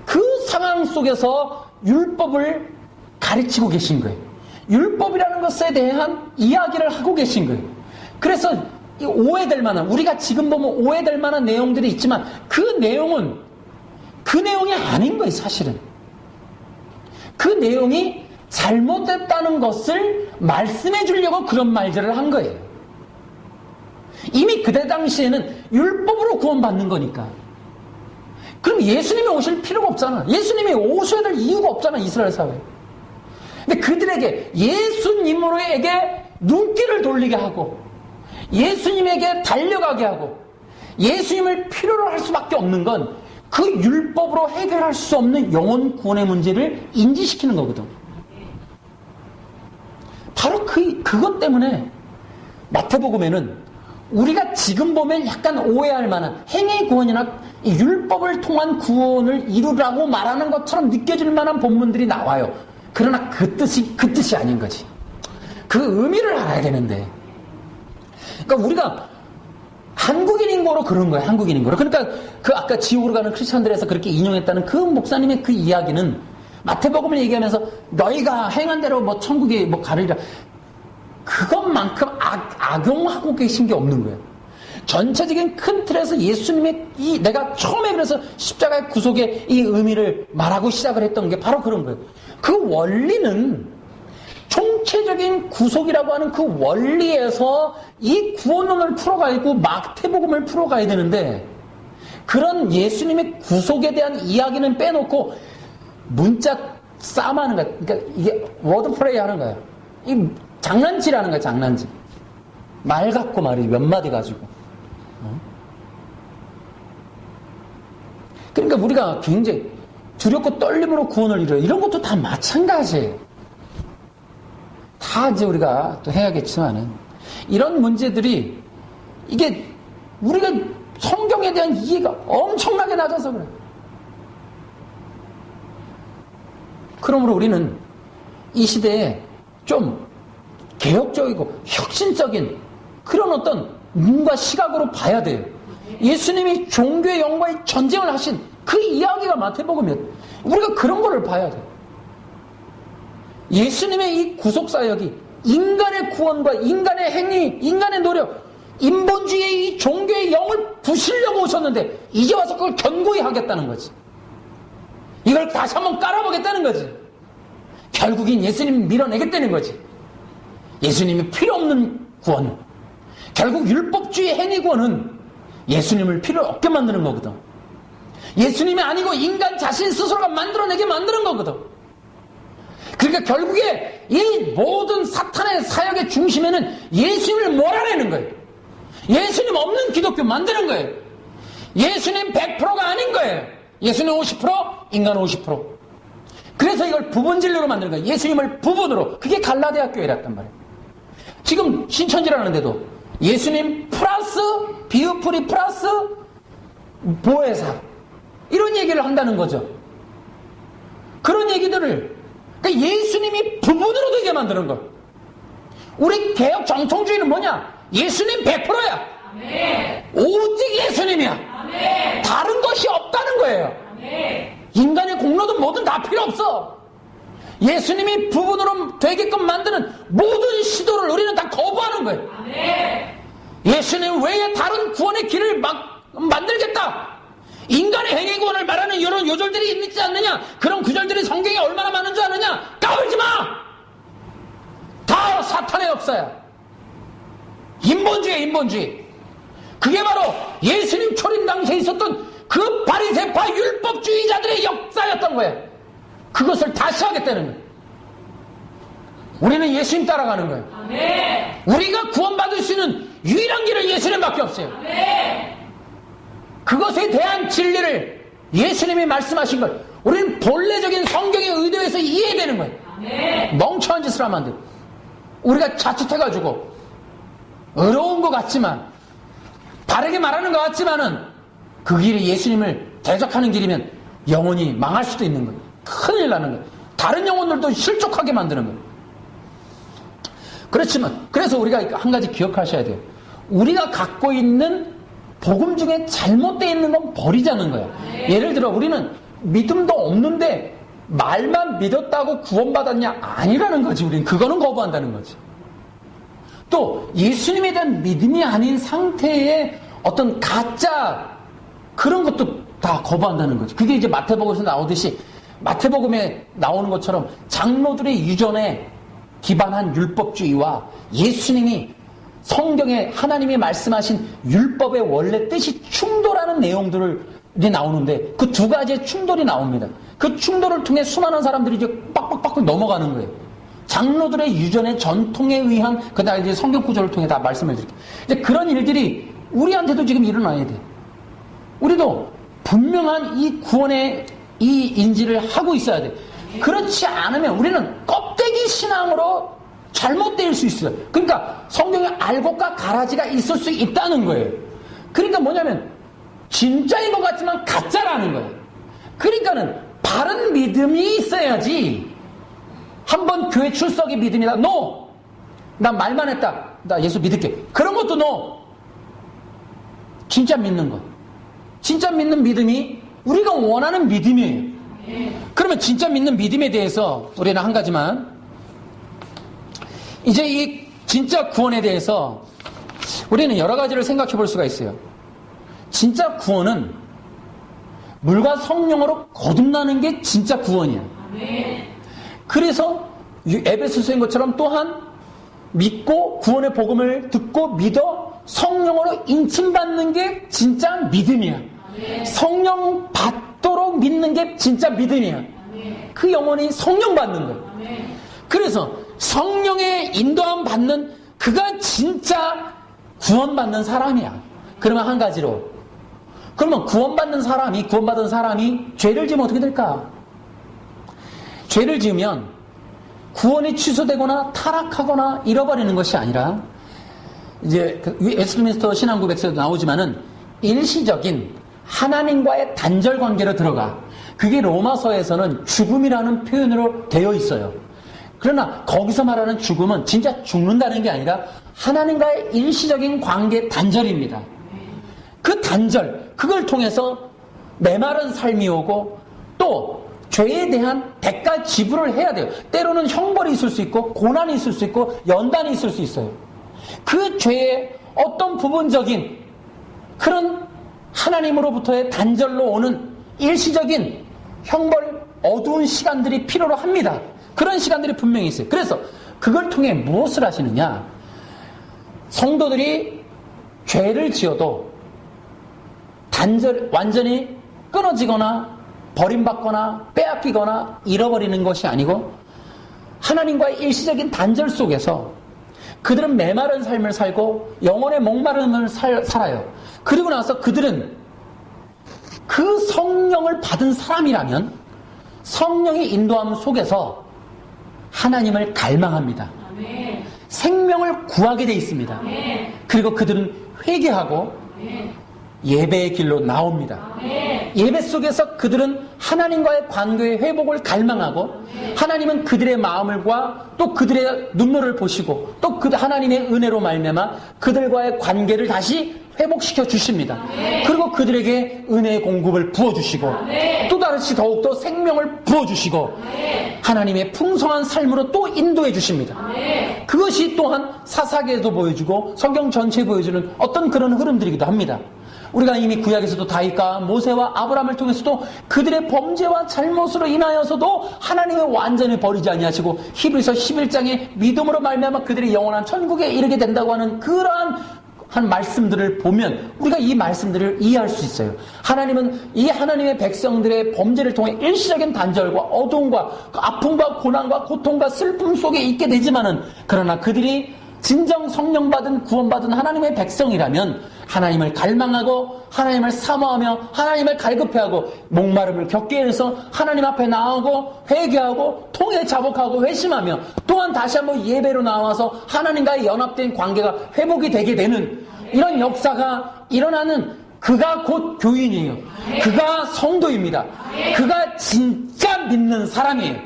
그 상황 속에서 율법을 가르치고 계신 거예요. 율법이라는 것에 대한 이야기를 하고 계신 거예요. 그래서 오해될 만한, 우리가 지금 보면 오해될 만한 내용들이 있지만 그 내용은 그 내용이 아닌 거예요. 사실은 그 내용이 잘못됐다는 것을 말씀해 주려고 그런 말들을 한 거예요. 이미 그때 당시에는 율법으로 구원받는 거니까. 그럼 예수님이 오실 필요가 없잖아. 예수님이 오셔야 될 이유가 없잖아, 이스라엘 사회에. 근데 그들에게 예수님으로에게 눈길을 돌리게 하고 예수님에게 달려가게 하고 예수님을 필요로 할 수밖에 없는 건 그 율법으로 해결할 수 없는 영혼 구원의 문제를 인지시키는 거거든. 바로 그것 때문에 마태복음에는 우리가 지금 보면 약간 오해할 만한 행위 구원이나 이 율법을 통한 구원을 이루라고 말하는 것처럼 느껴질 만한 본문들이 나와요. 그러나 그 뜻이 아닌 거지. 그 의미를 알아야 되는데. 그러니까 우리가 한국인인 거로 그런 거예요. 한국인인 거로. 그러니까 그 아까 지옥으로 가는 크리스천들에서 그렇게 인용했다는 그 목사님의 그 이야기는 마태복음을 얘기하면서 너희가 행한 대로 뭐 천국에 뭐 가리라. 그것만큼 악용하고 계신 게 없는 거예요. 전체적인 큰 틀에서 예수님의 내가 처음에 그래서 십자가의 구속의 이 의미를 말하고 시작을 했던 게 바로 그런 거예요. 그 원리는 총체적인 구속이라고 하는 그 원리에서 이 구원론을 풀어가고 마태복음을 풀어가야 되는데 그런 예수님의 구속에 대한 이야기는 빼놓고 문자 싸움하는 거야. 그러니까 이게 워드 플레이 하는 거야. 이 장난질하는 거야. 장난질. 말 갖고 말이 몇 마디 가지고. 그러니까 우리가 굉장히 두렵고 떨림으로 구원을 이뤄요. 이런 것도 다 마찬가지예요. 다 이제 우리가 또 해야겠지만은 이런 문제들이 이게 우리가 성경에 대한 이해가 엄청나게 낮아서 그래요. 그러므로 우리는 이 시대에 좀 개혁적이고 혁신적인 그런 어떤 눈과 시각으로 봐야 돼요. 예수님이 종교의 영과의 전쟁을 하신 그 이야기가 마태복음이에요. 우리가 그런 거를 봐야 돼요. 예수님의 이 구속사역이 인간의 구원과 인간의 행위, 인간의 노력, 인본주의의 이 종교의 영을 부시려고 오셨는데 이제 와서 그걸 견고히 하겠다는 거지. 이걸 다시 한번 깔아보겠다는 거지. 결국엔 예수님 밀어내겠다는 거지. 예수님이 필요 없는 구원. 결국 율법주의 행위 구원은 예수님을 필요 없게 만드는 거거든. 예수님이 아니고 인간 자신 스스로가 만들어내게 만드는 거거든. 그러니까 결국에 이 모든 사탄의 사역의 중심에는 예수님을 몰아내는 거예요. 예수님 없는 기독교 만드는 거예요. 예수님 100%가 아닌 거예요. 예수님 50%, 인간 50%. 그래서 이걸 부분 진료로 만드는 거예요. 예수님을 부분으로. 그게 갈라디아 교회였단 말이에요. 지금 신천지라는데도 예수님 플러스 비읍풀이 플러스 보혜사 이런 얘기를 한다는 거죠. 그런 얘기들을 그러니까 예수님이 부분으로 되게 만드는 거. 우리 개혁 정통주의는 뭐냐? 예수님 100%야. 아멘. 오직 예수님이야. 아멘. 다른 것이 없다는 거예요. 아멘. 인간의 공로든 뭐든 다 필요 없어. 예수님이 부분으로 되게끔 만드는 모든 시도를 우리는 다 거부하는 거예요. 아멘. 예수님 외에 다른 구원의 길을 만들겠다. 인간의 행위 구원을 말하는 이런 요절들이 있지 않느냐? 그런 구절들이 성경에 얼마나 많은 줄 아느냐? 까불지 마! 다 사탄의 역사야. 인본주의, 인본주의. 그게 바로 예수님 초림 당시에 있었던 그 바리새파 율법주의자들의 역사였던 거예요. 그것을 다시 하겠다는 거예요. 우리는 예수님 따라가는 거예요. 아멘. 우리가 구원받을 수 있는 유일한 길은 예수님밖에 없어요. 아멘. 그것에 대한 진리를 예수님이 말씀하신 걸 우리는 본래적인 성경의 의도에서 이해되는 거예요. 아멘. 멍청한 짓을 하면 안 돼요. 우리가 자칫해가지고 어려운 것 같지만 바르게 말하는 것 같지만은 그 길이 예수님을 대적하는 길이면 영혼이 망할 수도 있는 거예요. 큰일 나는 거예요. 다른 영혼들도 실족하게 만드는 거예요. 그렇지만 그래서 우리가 한 가지 기억하셔야 돼요. 우리가 갖고 있는 복음 중에 잘못되어 있는 건 버리자는 거야. 예를 들어 우리는 믿음도 없는데 말만 믿었다고 구원받았냐? 아니라는 거지. 우리는 그거는 거부한다는 거지. 또 예수님에 대한 믿음이 아닌 상태의 어떤 가짜 그런 것도 다 거부한다는 거지. 그게 이제 마태복음에서 나오듯이 마태복음에 나오는 것처럼 장로들의 유전에 기반한 율법주의와 예수님이 성경에 하나님이 말씀하신 율법의 원래 뜻이 충돌하는 내용들이 나오는데 그 두 가지의 충돌이 나옵니다. 그 충돌을 통해 수많은 사람들이 이제 빡빡빡 넘어가는 거예요. 장로들의 유전의 전통에 의한 그다음 이제 성경 구절을 통해 다 말씀을 드릴게요. 이제 그런 일들이 우리한테도 지금 일어나야 돼요. 우리도 분명한 이 구원의 이 인지를 하고 있어야 돼. 그렇지 않으면 우리는 껍데기 신앙으로 잘못될 수 있어요. 그러니까 성경에 알곡과 가라지가 있을 수 있다는 거예요. 그러니까 뭐냐면 진짜인 것 같지만 가짜라는 거예요. 그러니까는 바른 믿음이 있어야지. 한번 교회 출석이 믿음이다. No! 나 말만 했다. 나 예수 믿을게. 그런 것도 no! 진짜 믿는 것. 진짜 믿는 믿음이 우리가 원하는 믿음이에요. 그러면 진짜 믿는 믿음에 대해서 우리는 한 가지만, 이제 이 진짜 구원에 대해서 우리는 여러 가지를 생각해 볼 수가 있어요. 진짜 구원은 물과 성령으로 거듭나는 게 진짜 구원이야. 그래서 에베소서인 것처럼 또한 믿고 구원의 복음을 듣고 믿어 성령으로 인침받는 게 진짜 믿음이야. 성령 받도록 믿는 게 진짜 믿음이야. 그 영혼이 성령 받는 거야. 그래서 성령의 인도함 받는 그가 진짜 구원받는 사람이야. 그러면 한 가지로, 그러면 구원받은 사람이 죄를 지으면 어떻게 될까? 죄를 지으면 구원이 취소되거나 타락하거나 잃어버리는 것이 아니라, 이제 웨스트민스터 신앙고백서에도 나오지만은 일시적인 하나님과의 단절 관계로 들어가. 그게 로마서에서는 죽음이라는 표현으로 되어 있어요. 그러나 거기서 말하는 죽음은 진짜 죽는다는 게 아니라 하나님과의 일시적인 관계 단절입니다. 그 단절, 그걸 통해서 메마른 삶이 오고 또 죄에 대한 대가 지불을 해야 돼요. 때로는 형벌이 있을 수 있고 고난이 있을 수 있고 연단이 있을 수 있어요. 그 죄의 어떤 부분적인 그런 하나님으로부터의 단절로 오는 일시적인 형벌, 어두운 시간들이 필요로 합니다. 그런 시간들이 분명히 있어요. 그래서 그걸 통해 무엇을 하시느냐? 성도들이 죄를 지어도 완전히 끊어지거나 버림받거나 빼앗기거나 잃어버리는 것이 아니고 하나님과의 일시적인 단절 속에서 그들은 메마른 삶을 살고 영혼의 목마름을 살아요. 그리고 나서 그들은 그 성령을 받은 사람이라면 성령의 인도함 속에서 하나님을 갈망합니다. 생명을 구하게 돼 있습니다. 그리고 그들은 회개하고 예배의 길로 나옵니다. 예배 속에서 그들은 하나님과의 관계의 회복을 갈망하고 하나님은 그들의 마음과 또 그들의 눈물을 보시고 또 그 하나님의 은혜로 말미암아 그들과의 관계를 다시 회복시켜 주십니다. 그리고 그들에게 은혜의 공급을 부어주시고 또 다시 더욱더 생명을 부어주시고 하나님의 풍성한 삶으로 또 인도해 주십니다. 그것이 또한 사사기에도 보여주고 성경 전체에 보여주는 어떤 그런 흐름들이기도 합니다. 우리가 이미 구약에서도 다윗과 모세와 아브라함을 통해서도 그들의 범죄와 잘못으로 인하여서도 하나님을 완전히 버리지 아니하시고 히브리서 11장에 믿음으로 말미암아 그들이 영원한 천국에 이르게 된다고 하는 그러한 한 말씀들을 보면 우리가 이 말씀들을 이해할 수 있어요. 하나님은 이 하나님의 백성들의 범죄를 통해 일시적인 단절과 어두움과 아픔과 고난과 고통과 슬픔 속에 있게 되지만은 그러나 그들이 진정 성령 받은 구원받은 하나님의 백성이라면 하나님을 갈망하고 하나님을 사모하며 하나님을 갈급해하고 목마름을 겪게 해서 하나님 앞에 나오고 회개하고 통해 자복하고 회심하며 또한 다시 한번 예배로 나와서 하나님과의 연합된 관계가 회복이 되게 되는 이런 역사가 일어나는 그가 곧 교인이에요. 그가 성도입니다. 그가 진짜 믿는 사람이에요.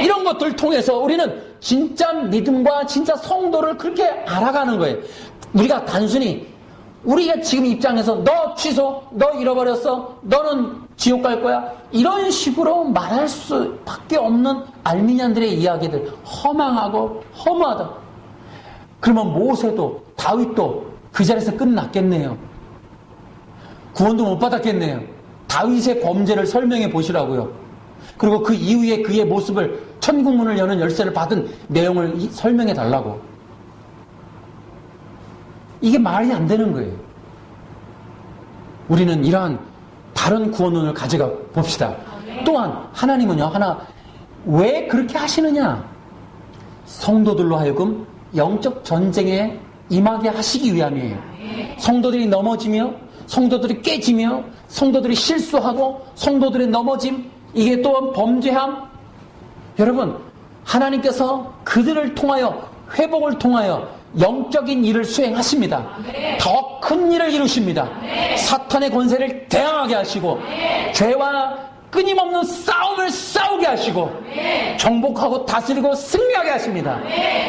이런 것들을 통해서 우리는 진짜 믿음과 진짜 성도를 그렇게 알아가는 거예요. 우리가 단순히 우리가 지금 입장에서 너 취소, 너 잃어버렸어, 너는 지옥 갈 거야 이런 식으로 말할 수밖에 없는 알미니안들의 이야기들 허망하고 허무하다. 그러면 모세도 다윗도 그 자리에서 끝났겠네요. 구원도 못 받았겠네요. 다윗의 범죄를 설명해 보시라고요. 그리고 그 이후에 그의 모습을 천국문을 여는 열쇠를 받은 내용을 설명해 달라고. 이게 말이 안 되는 거예요. 우리는 이러한 다른 구원론을 가져가 봅시다. 또한 하나님은요, 왜 그렇게 하시느냐? 성도들로 하여금 영적 전쟁에 임하게 하시기 위함이에요. 성도들이 넘어지며 성도들이 깨지며 성도들이 실수하고 성도들의 넘어짐, 이게 또한 범죄함. 여러분, 하나님께서 그들을 통하여 회복을 통하여 영적인 일을 수행하십니다. 더 큰 일을 이루십니다. 사탄의 권세를 대항하게 하시고 죄와 끊임없는 싸움을 싸우게 하시고 정복하고 다스리고 승리하게 하십니다.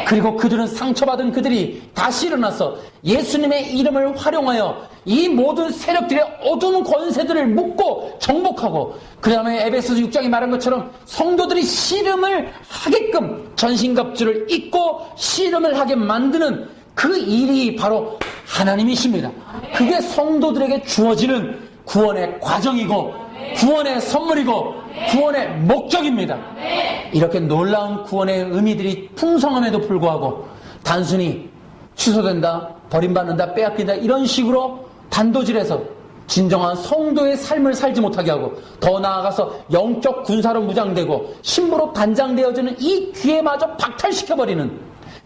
그리고 그들은 상처받은 그들이 다시 일어나서 예수님의 이름을 활용하여 이 모든 세력들의 어두운 권세들을 묶고 정복하고, 그 다음에 에베소서 6장이 말한 것처럼 성도들이 씨름을 하게끔 전신갑주를 입고 씨름을 하게 만드는 그 일이 바로 하나님이십니다. 그게 성도들에게 주어지는 구원의 과정이고 구원의 선물이고 구원의 목적입니다. 이렇게 놀라운 구원의 의미들이 풍성함에도 불구하고 단순히 취소된다, 버림받는다, 빼앗긴다 이런 식으로 단도질해서 진정한 성도의 삶을 살지 못하게 하고, 더 나아가서 영적 군사로 무장되고 신부로 단장되어지는 이 기회마저 박탈시켜버리는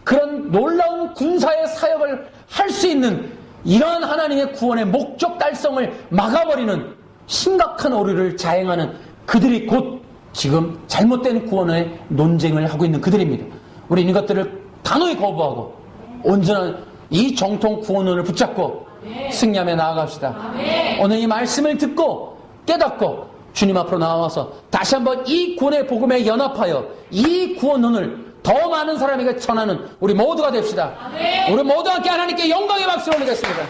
그런 놀라운 군사의 사역을 할 수 있는 이러한 하나님의 구원의 목적 달성을 막아버리는 심각한 오류를 자행하는 그들이 곧 지금 잘못된 구원의 논쟁을 하고 있는 그들입니다. 우리는 이것들을 단호히 거부하고 온전한 이 정통 구원론을 붙잡고 승리하며 나아갑시다. 오늘 이 말씀을 듣고 깨닫고 주님 앞으로 나와서 다시 한번 이 구원의 복음에 연합하여 이 구원론을 더 많은 사람에게 전하는 우리 모두가 됩시다. 우리 모두 함께 하나님께 영광의 박수를 올리겠습니다.